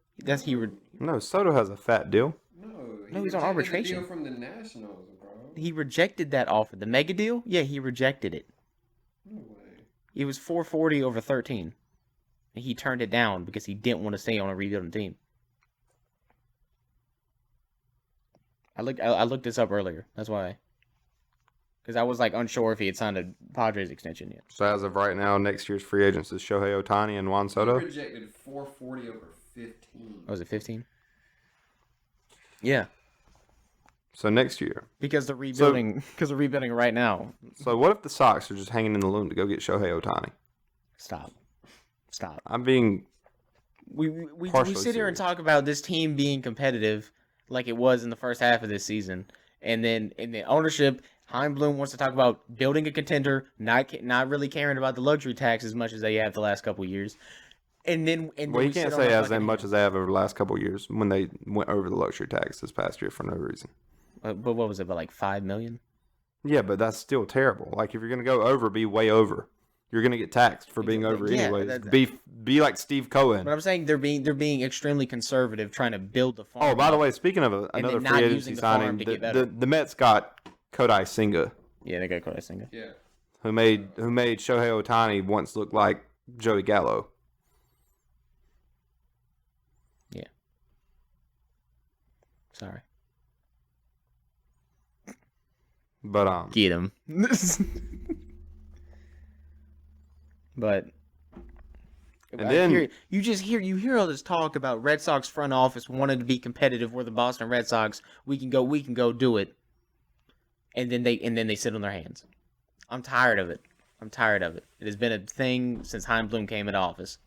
No, Soto has a fat deal. No, he's on rejected arbitration. The deal from the Nationals, bro. He rejected that offer. The mega deal? Yeah, he rejected it. No way. It was $440 over 13. And he turned it down because he didn't want to stay on a rebuilding team. I looked this up earlier. That's why. Because I was like unsure if he had signed a Padres extension yet. So as of right now, next year's free agents is Shohei Ohtani and Juan Soto. He rejected 440 over 15. Oh, was it 15? Yeah, So next year. because they're rebuilding. Because they're rebuilding right now. So what if the Sox are just hanging in the loom to go get Shohei Ohtani? Stop. I'm being We partially sit here and serious. talk about this team being competitive, like it was in the first half of this season, and then ownership. Hein Bloom wants to talk about building a contender, not really caring about the luxury tax as much as they have the last couple of years. And then Well, we you can't sit on say our as fucking much hands. as they have over the last couple of years when they went over the luxury tax this past year for no reason. But what was it, about like $5 million? Yeah, but that's still terrible. Like if you're gonna go over, be way over. You're gonna get taxed for being over Yeah, anyways. Be like Steve Cohen. But I'm saying they're being extremely conservative, trying to build the farm. Oh, by the up. way, speaking of another then not free using agency the farm signing, to get better. the Mets got Kodai Senga, Yeah, they got Kodai Senga. Yeah. who made Shohei Ohtani once look like Joey Gallo. Yeah. Sorry. But Get him. But And then- you hear all this talk about Red Sox front office wanting to be competitive. We're the Boston Red Sox. We can go do it. And then they sit on their hands. I'm tired of it. It has been a thing since Hein Bloom came into office.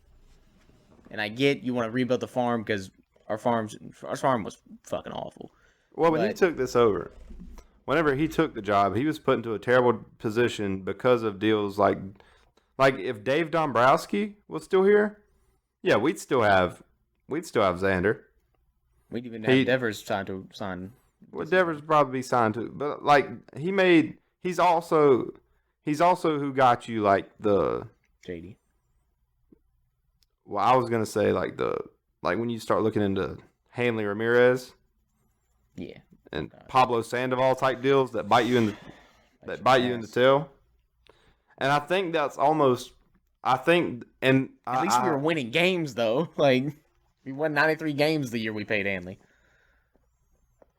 And I get you want to rebuild the farm because our farm was fucking awful. well, when he But- took this over, whenever he took the job, he was put into a terrible position because of deals like if Dave Dombrowski was still here, yeah, we'd still have Xander. We'd even He- have Devers trying to sign. Well, Devers probably be signed to, but like he's also who got you like the. JD. Well, I was gonna say like when you start looking into Hanley Ramirez Yeah. and Pablo Sandoval type deals that bite you in the tail, and I think that's almost. I think, and At least we were winning games though. Like we won 93 games the year we paid Hanley.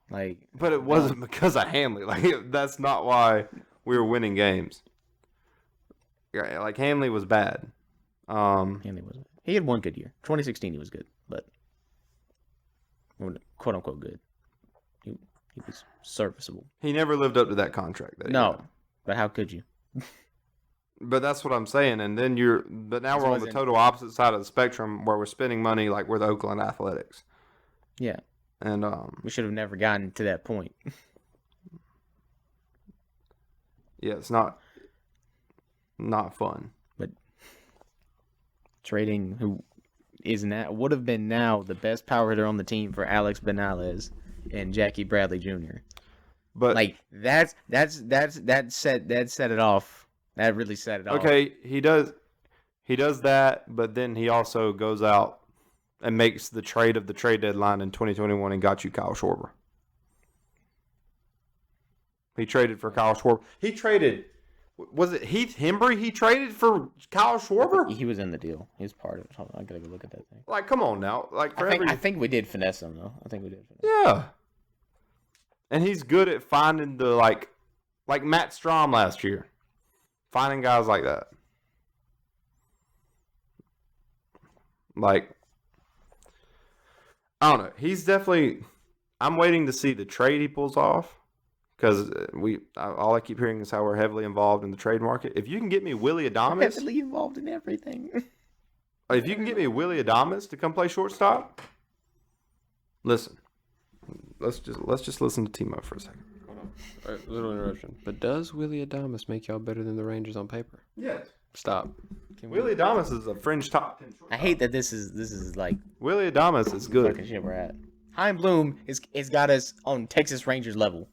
Like, but it wasn't because of Hanley. Like that's not why we were winning games. Yeah, like Hanley was bad. Hanley wasn't. He had one good year. 2016 he was good, but quote unquote good. He was serviceable. He never lived up to that contract. That he No, had. but how could you? But that's what I'm saying. And then but now we're on the wasn't- total opposite side of the spectrum where we're spending money like we're the Oakland Athletics. Yeah, And we should have never gotten to that point. yeah, it's not fun. But trading who is now would have been now the best power hitter on the team for Alex Benales and Jackie Bradley Jr. But Like that set it off. That really set it off. okay, he does that, but then he also goes out and makes the trade of the trade deadline in 2021 and got you Kyle Schwarber. He traded for Kyle Schwarber. He traded. Was it Heath Hembry? He traded for Kyle Schwarber. He was in the deal. He was part of it. Hold on, I gotta go look at that thing. Like, come on now. Like, for I think we did finesse him though. I think we did. Finesse. yeah. And he's good at finding the like Matt Strom last year, finding guys like that. Like, I don't know. He's definitely I'm waiting to see the trade he pulls off because all I keep hearing is how we're heavily involved in the trade market. If you can get me Willie Adames, Heavily involved in everything. if you can get me Willie Adames to come play shortstop, listen. Let's just listen to Timo for a second. All right, little interruption. But does Willie Adames make y'all better than the Rangers on paper? Yes. Stop. Willie Adames is a fringe top 10 shortstop. I hate that this is like Willie Adames is good. fucking shit we're at. Chaim Bloom is got us on Texas Rangers level.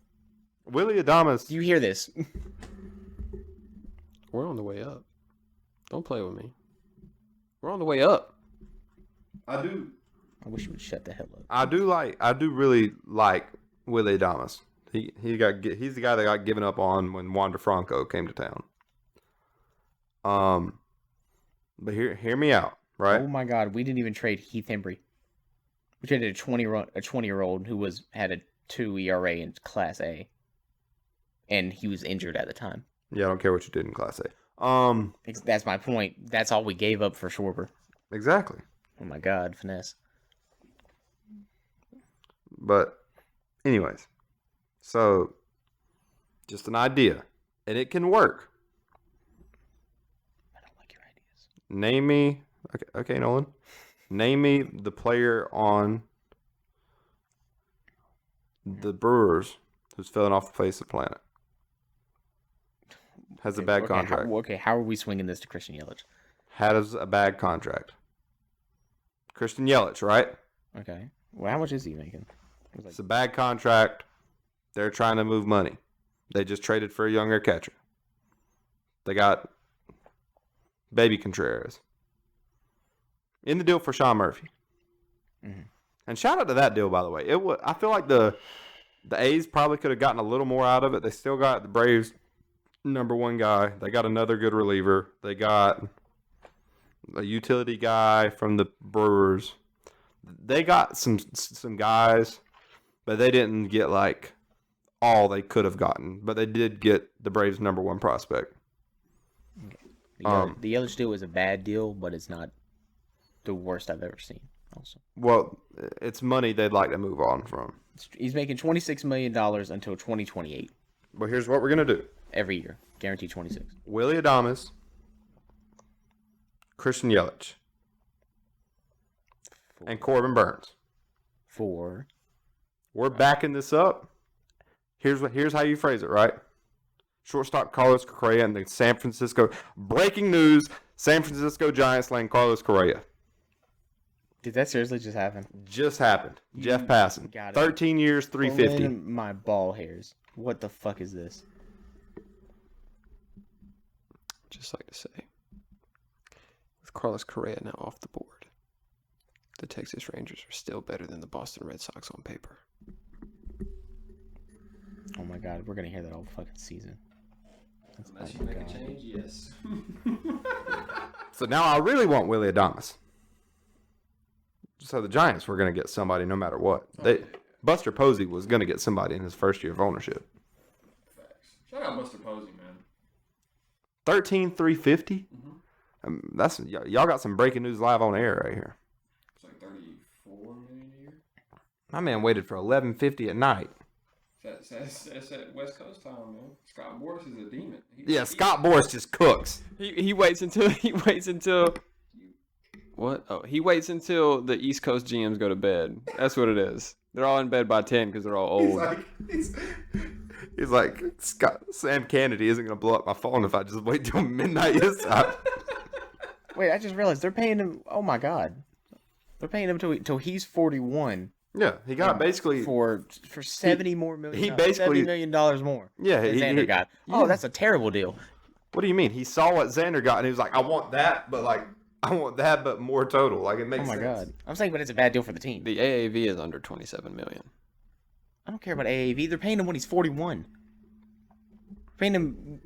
Willie Adames. Do you hear this? We're on the way up. Don't play with me. We're on the way up. I do. I wish you would shut the hell up. I do really like Willie Adames. He's the guy that got given up on when Wander Franco came to town. But hear me out, right? Oh my God, we didn't even trade Heath Hembry. We traded a 20-year-old who had a 2 ERA in Class A, and he was injured at the time. Yeah, I don't care what you did in Class A. That's my point. That's all we gave up for Schwarber. Exactly. Oh my God, finesse. But, anyways, so just an idea, and it can work. I don't like your ideas. Name me, okay, Nolan. Name me the player on the Brewers who's falling off the face of the planet. Has a bad contract. How are we swinging this to Christian Yelich? Has a bad contract. Christian Yelich, right? Okay. Well, how much is he making? It's a bad contract. They're trying to move money. They just traded for a younger catcher. They got Baby Contreras. In the deal for Sean Murphy. Mm-hmm. And shout out to that deal, by the way. I feel like the A's probably could have gotten a little more out of it. They still got the Braves' #1 guy. They got another good reliever. They got a utility guy from the Brewers. They got some guys, but they didn't get like all they could have gotten. But they did get the Braves' #1 prospect. The Yelich deal is a bad deal, but it's not the worst I've ever seen. Also, well, it's money they'd like to move on from. he's making $26 million until 2028 But here's what we're gonna do: every year, guaranteed 26. Willie Adames, Christian Yelich, and Corbin Burns. We're backing this up. Here's how you phrase it, right? Shortstop Carlos Correa and the San Francisco breaking news: San Francisco Giants land Carlos Correa. Did that seriously just happen? Just happened. Jeff Passan. got it. 13 years, 350. Pulling my ball hairs. What the fuck is this? Just like to say, with Carlos Correa now off the board, the Texas Rangers are still better than the Boston Red Sox on paper. Oh my God, we're gonna hear that all fucking season. Unless you make a change, yes. So now I really want Willie Adames. So the Giants were going to get somebody no matter what. Buster Posey was going to get somebody in his first year of ownership. Facts. Shout out Buster Posey, man. 13,350. That's y'all got some breaking news live on air right here. It's like $34 million a year. My man waited for 11:50 at night. That's that West Coast time, man. Scott Boras is a demon. Scott Boras just cooks. He waits until what? Oh, he waits until the East Coast GMs go to bed. That's what it is. They're all in bed by 10 because they're all old. He's like Sam Kennedy isn't going to blow up my phone if I just wait till midnight his time. Wait, I just realized they're paying him. Oh my God, they're paying him till he's 41. Yeah, he got basically for $70 million. He basically $70 million more. Yeah, Xander got. Oh, that's a terrible deal. What do you mean? He saw what Xander got and he was like, I want that, but more total. Like it makes sense. Oh my God, I'm saying, but it's a bad deal for the team. The AAV is under $27 million. I don't care about AAV. They're paying him when he's 41. Paying him.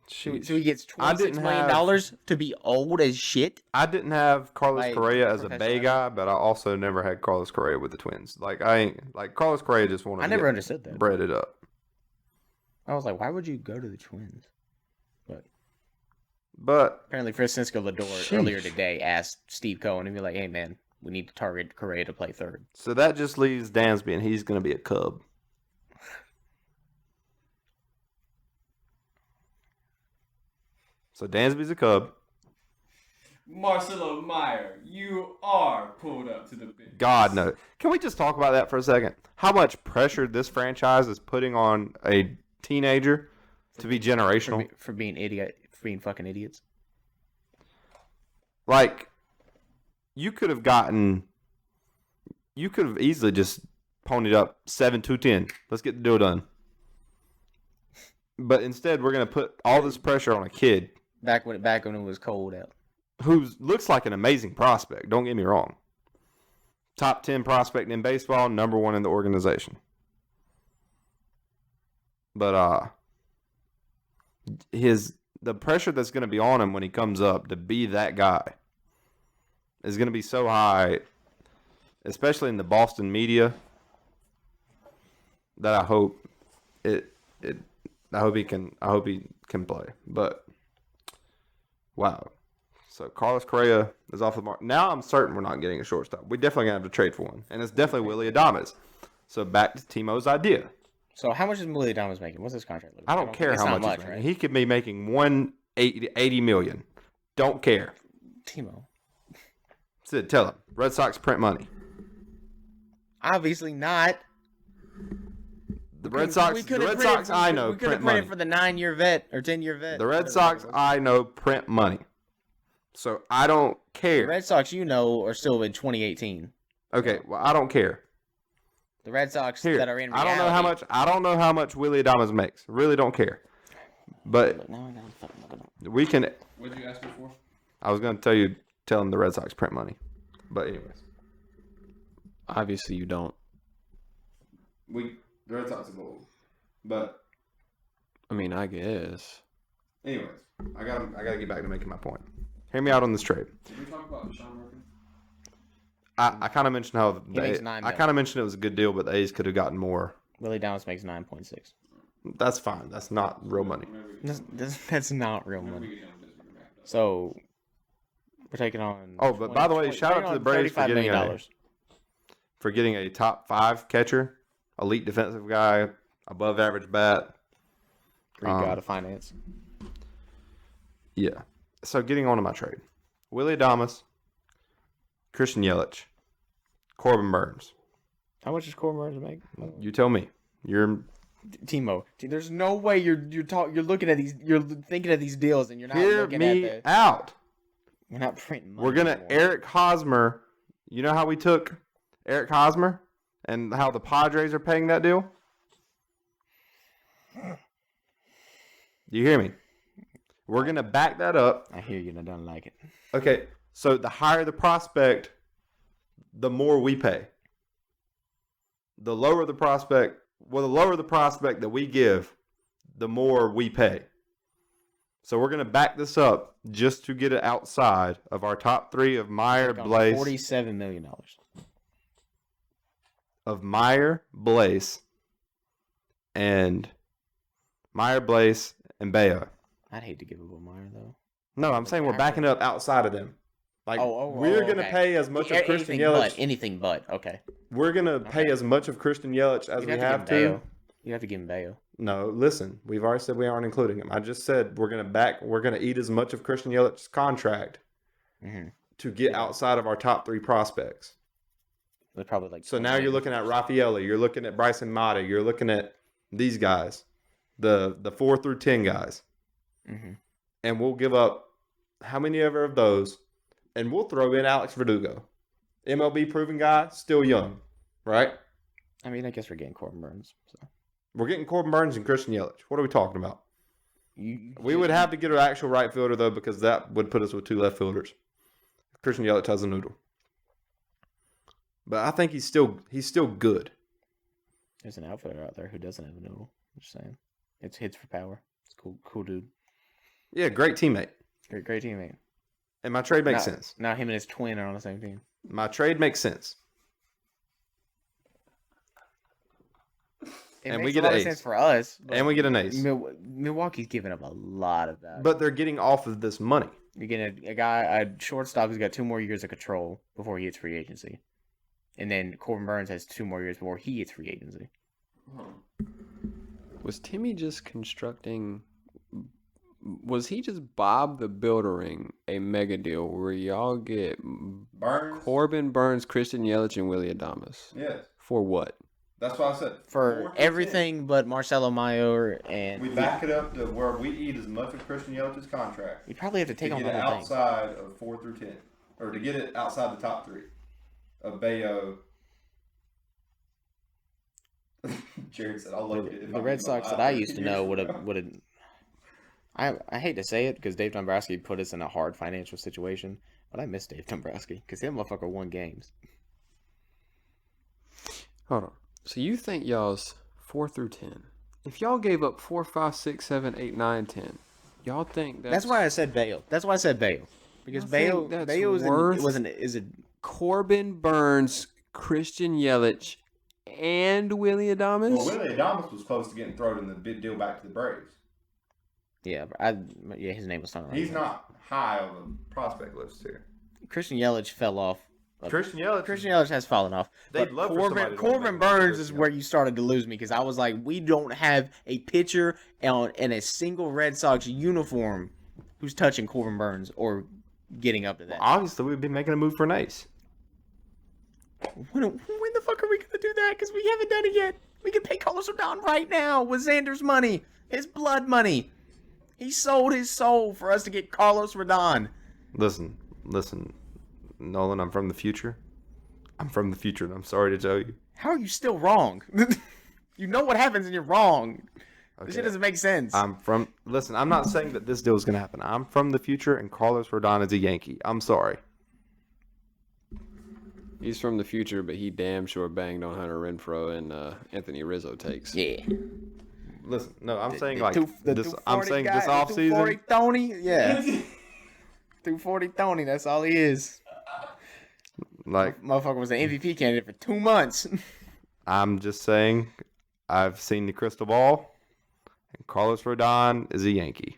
So he gets $26 million to be old as shit. I didn't have Carlos Correa as a Bay professional. guy, but I also never had Carlos Correa with the Twins. Like Carlos Correa just wanted. I never understood that. Bread it up. I was like, why would you go to the Twins? But apparently, Francisco Lindor earlier today asked Steve Cohen and be like, "Hey man, we need to target Correa to play third. So that just leaves Dansby, and he's going to be a Cub. So Dansby's a Cub. Marcelo Meyer, you are pulled up to the bench. God, no. Can we just talk about that for a second? How much pressure this franchise is putting on a teenager to be generational? For being fucking idiots. Like, you could have easily just ponied up 7-2-10. Let's get the deal done. But instead, we're going to put all this pressure on a kid. Back when it was cold out. Who looks like an amazing prospect. Don't get me wrong. Top 10 prospect in baseball, number 1 in the organization. But the pressure that's going to be on him when he comes up to be that guy is going to be so high, especially in the Boston media, that I hope he can play. But wow. So Carlos Correa is off the mark. Now I'm certain we're not getting a shortstop. We definitely gonna have to trade for one, and it's definitely Willy Adames. So back to Timo's idea. So how much is Willy Adames making? What's his contract? I don't care how much he's making. Right? He could be making $180 million. Don't care. Timo. Sid, tell him. Red Sox print money. Obviously not. The Red Sox I know print money. For the 9-year vet or 10-year vet. The Red Sox I know print money. So I don't care. The Red Sox are still in 2018. Okay, well I don't care. The Red Sox that are in reality. I don't know how much Willy Adames makes. Really don't care. But we can. What did you ask me for? I was going to tell him the Red Sox print money. But anyways, obviously you don't. The Red Sox are gold. But I mean, I guess. Anyways, I got to get back to making my point. Hear me out on this trade. Did we talk about Sean Murphy? I kind of mentioned how I kind of mentioned it was a good deal, but the A's could have gotten more. Willy Adames makes 9.6. That's fine. That's not real money. That's not real money. So we're taking on. Oh, but by the way, shout out to the Braves for getting a top 5 catcher, elite defensive guy, above average bat. Greek god of finance. Yeah. So getting on to my trade. Willy Adames, Christian Yelich, Corbin Burns. How much does Corbin Burns make? You tell me. You're Timo. There's no way you're looking at these. You're thinking of these deals and you're not looking Hear me at out. We're not printing money. We're gonna anymore. Eric Hosmer. You know how we took Eric Hosmer and how the Padres are paying that deal? Do you hear me? We're going to back that up. I hear you and I don't like it. Okay, so the higher the prospect, the more we pay. The lower the prospect that we give, the more we pay. So we're going to back this up just to get it outside of our top 3 of Meyer, Blaze. $47 million. Of Meyer, Blaze, and Bayo. I'd hate to give up on Meyer, though. No, I'm saying we're backing up outside of them. Like, we're going to pay as much of Christian Yelich. Anything but, okay. We're going to pay as much of Christian Yelich as we have to. You have to give him Bayo. No, listen. We've already said we aren't including him. I just said we're going to eat as much of Christian Yelich's contract to get outside of our top 3 prospects. They're probably like. So now you're looking at Raffaele. You're looking at Bryson Mata. You're looking at these guys, the 4 through 10 guys. Mm-hmm. And we'll give up how many ever of those, and we'll throw in Alex Verdugo. MLB proven guy, still young, right? I mean, I guess we're getting Corbin Burns. So. We're getting Corbin Burns and Christian Yelich. What are we talking about? We would have to get an actual right fielder, though, because that would put us with 2 left fielders. Christian Yelich has a noodle. But I think he's still good. There's an outfielder out there who doesn't have a noodle. I'm just saying. It's hits for power. It's cool dude. Yeah, great teammate. Great teammate. And my trade makes sense. Now him and his twin are on the same team. My trade makes sense. And we get an ace. Sense for us. And we get an ace. Milwaukee's giving up a lot of that. But they're getting off of this money. You're getting a shortstop who's got 2 more years of control before he hits free agency. And then Corbin Burns has 2 more years before he hits free agency. Was Timmy just constructing? Was he just Bob the Buildering a mega deal where y'all get Burns. Corbin Burns, Christian Yelich, and Willie Adames? Yes. For what? That's why I said. For everything but Marcelo Mayer and... We back it up to where we eat as much of Christian Yelich's contract. You probably have to take to on get the it whole thing. outside of 4 through 10. Or to get it outside the top 3 of Bayo. Jared said, I'll look at it. The Red Sox that I used to know would have... I hate to say it because Dave Dombrowski put us in a hard financial situation, but I miss Dave Dombrowski because that motherfucker won games. Hold on. So you think y'all's 4 through 10? If y'all gave up 4, 5, 6, 7, 8, 9, 10, y'all think That's why I said Bayo. That's why I said Bayo. Because Bayo is a Corbin Burns, Christian Yelich, and Willie Adames? Well, Willie Adames was close to getting thrown in the big deal back to the Braves. yeah, his name was something. He's not high on the prospect list here. Christian Yelich fell off. Christian Yelich has fallen off. They'd But love for somebody to Corbin make Burns Christian is where you started to lose me because I was like, we don't have a pitcher in a single Red Sox uniform who's touching Corbin Burns or getting up to that. Obviously, we've been making a move for an ace. When the fuck are we gonna do that? Because we haven't done it yet. We can pay Carlos Rodon right now with Xander's money, his blood money. He sold his soul for us to get Carlos Rodon. Listen, Nolan, I'm from the future. I'm from the future, and I'm sorry to tell you. How are you still wrong? You know what happens and you're wrong. This shit doesn't make sense. Listen, I'm not saying that this deal is going to happen. I'm from the future, and Carlos Rodon is a Yankee. I'm sorry. He's from the future, but he damn sure banged on Hunter Renfroe and Anthony Rizzo takes. Yeah. Listen, no, I'm saying The like two- the this. 240 I'm saying guy, this the off 240 season. Tony, yeah. 240 Tony, that's all he is. Like, Motherfucker was an MVP candidate for 2 months. I'm just saying, I've seen the crystal ball, and Carlos Rodon is a Yankee.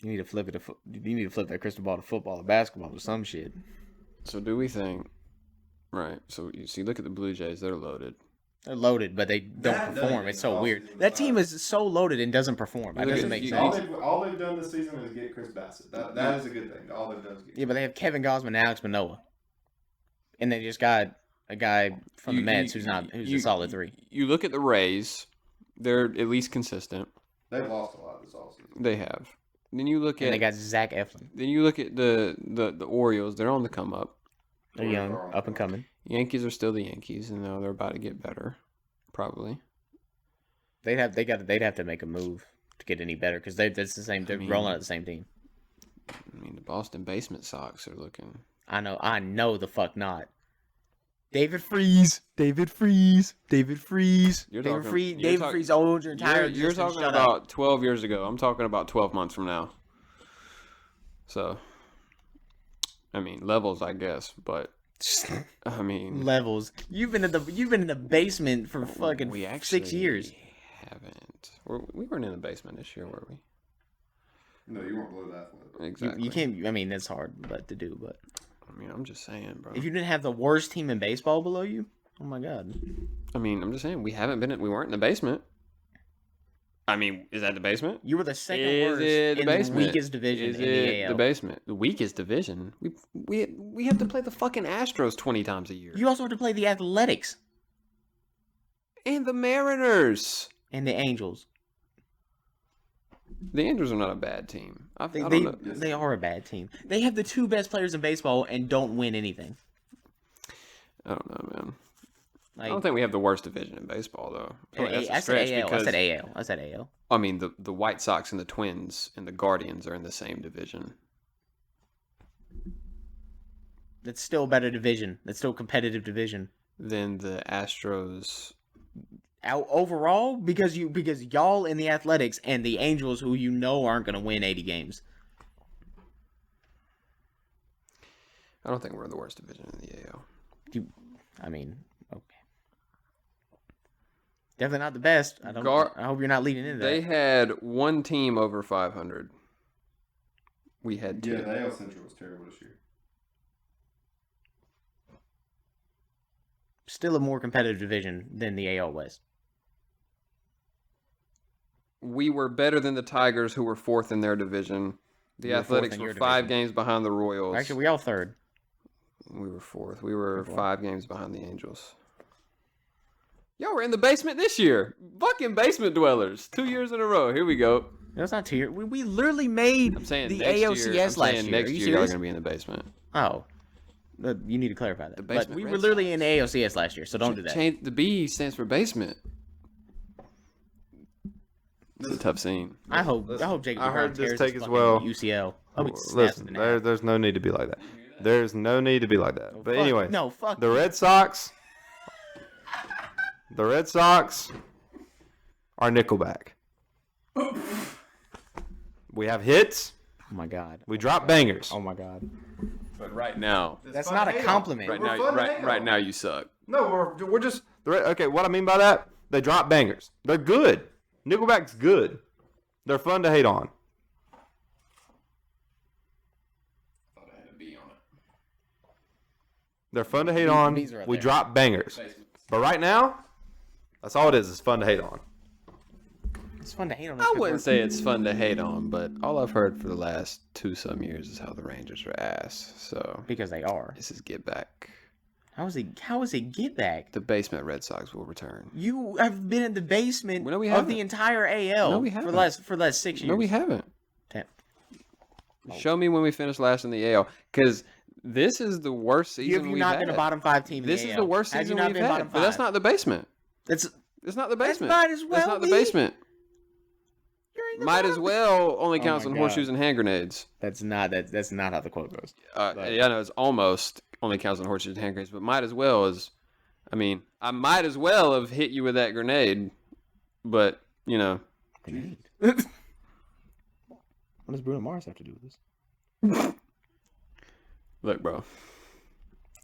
You need to flip it. You need to flip that crystal ball to football or basketball or some shit. So do we think? Right. So you see, look at the Blue Jays. They're loaded. They're loaded, but they don't That perform. doesn't It's so mean weird. offseason That is team bad. is so loaded and doesn't perform. That Look doesn't at- make you- sense. All they've done this season is get Chris Bassett. That is a good thing. All they've done is get. Yeah, but they have Kevin Gausman and Alex Manoah, and they just got a guy from the Mets who's a solid 3. You look at the Rays. They're at least consistent. They've lost a lot this offseason. They have. Then you look And they at got Zach Eflin. then you look at the Orioles. They're on the come up. They're young, up and coming. Yankees are still the Yankees, and now they're about to get better, probably. They'd have to make a move to get any better because that's the same. They're rolling out the same team. I mean, the Boston Basement Sox are looking. I know the fuck not. David Freese. David Freese owns your entire You're existence. talking Shut about up. 12 years ago. I'm talking about 12 months from now. So, I mean, levels, I guess, but I mean, Levels. You've been in the basement for fucking we 6 years. haven't. We weren't in the basement this year, were we? No, you weren't below that level. Exactly. You can't. I mean, that's hard, to do. But I mean, I'm just saying, bro. if you didn't have the worst team in baseball below you, oh my god. I mean, I'm just saying we weren't in the basement. I mean, is that the basement? You were the second Is worst it the in basement? the weakest division Is in it the AL. the basement? The weakest division? We have to play the fucking Astros 20 times a year. You also have to play the Athletics And the Mariners. and the Angels. The Angels are not a bad team. I don't They know. they are a bad team. They have the 2 best players in baseball and don't win anything. I don't know, man. Like, I don't think we have the worst division in baseball, though. I mean, that's a I said stretch AL. because- I said AL. I mean, the White Sox and the Twins and the Guardians are in the same division. That's still a better division. That's still a competitive division. Then the Astros. Overall, because y'all in the Athletics and the Angels, who you know aren't going to win 80 games. I don't think we're in the worst division in the AL. Okay. Definitely not the best. I hope you're not leading into They that. had one team over 500. we had Yeah, two. the AL Central was terrible this year. Still a more competitive division than the AL West. We were better than the Tigers, who were 4th in their division. The You were 4th Athletics in were your 5 division. games behind the Royals. Actually, we all 3rd. We were 4th. We were Fourth. 5 games behind the Angels. Y'all were in the basement this year. Fucking basement dwellers. 2 years in a row. Here we go. No, it's not 2 years. We literally made I'm saying the next ALCS year. last I'm saying year. next Are you year y'all are serious? going to be in the basement. Oh. You need to clarify that. The But basement we Red were literally Sox. in the ALCS last year, so don't do that. Change, the B stands for basement. It's a tough scene. I hope Listen, Jacob I DeGrom heard this tears take his as fucking well. UCL. Oh, it snaps Listen, in half. there's no need to be like that. There's no need to be like that. But Fuck- anyway, no, fuck the you. Red Sox. The Red Sox are Nickelback. We have hits. Oh my god. We drop bangers. Oh my god. But right now, That's not a compliment. right now you suck. No, we're just okay. What I mean by that, they drop bangers. They're good. Nickelback's good. They're fun to hate on. They're fun to hate on. Bees are up We there. drop bangers. But right now, that's all it is. It's fun to hate on. It's fun to hate on. I wouldn't say it's fun to hate on, but all I've heard for the last 2 some years is how the Rangers are ass. So because they are. this is get back. How is it get back? The basement Red Sox will return. You have been in the basement No, we of haven't. the entire AL No, we for haven't. the last 6 years. No, we haven't. Damn. Show me when we finish last in the AL, because this is the worst season You have we've not had. been a bottom 5 team in This the is AL. the worst Have you season not we've been bottom had. But that's 5? not the basement. That's It's not the basement. might as well That's not the be. basement. you're in the Might as bottom. well only Oh counts my on God. horseshoes and hand grenades. That's not how the quote goes. Yeah, no, it's almost only counts on horseshoes and hand grenades, but might as well is. I mean, I might as well have hit you with that grenade, but you know, Grenade. What does Bruno Mars have to do with this? look, bro,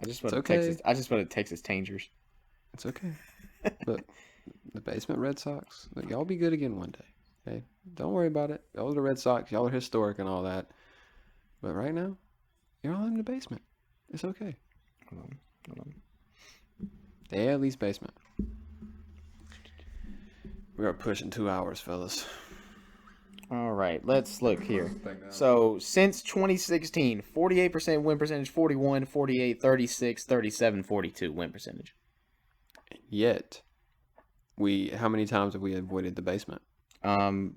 I just want okay. Texas. I just want Texas Rangers. it's okay. Look, the basement Red Sox, look, y'all be good again one day. Okay, don't worry about it. Y'all are the Red Sox. Y'all are historic and all that, but right now, you're all in the basement. It's okay. Hold on. The AL East basement. We are pushing 2 hours, fellas. All right, let's look here. So, since 2016, 48% win percentage, 41, 48, 36, 37, 42 win percentage. Yet, how many times have we avoided the basement?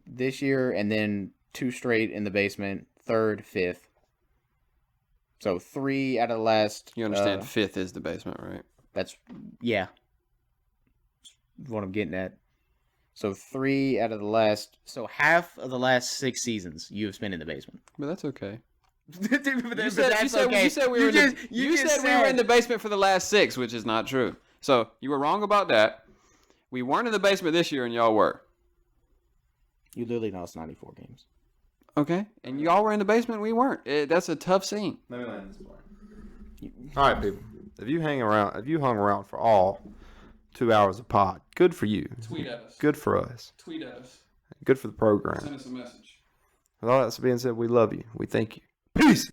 This year, and then 2 straight in the basement, 3rd, 5th. So, 3 out of the last... You understand, 5th is the basement, right? Yeah. That's what I'm getting at. So, 3 out of the last... So, half of the last 6 seasons you have spent in the basement. But that's okay. You You said we were in the basement for the last 6, which is not true. So, you were wrong about that. We weren't in the basement this year, and y'all were. You literally lost 94 games. Okay? And y'all were in the basement, we weren't. That's a tough scene. Let me land this plane. All right, people. If you hung around for all 2 hours of pod, good for you. Tweet at us. Good for us. Tweet at us. Good for the program. Send us a message. With all that being said, we love you. We thank you. Peace.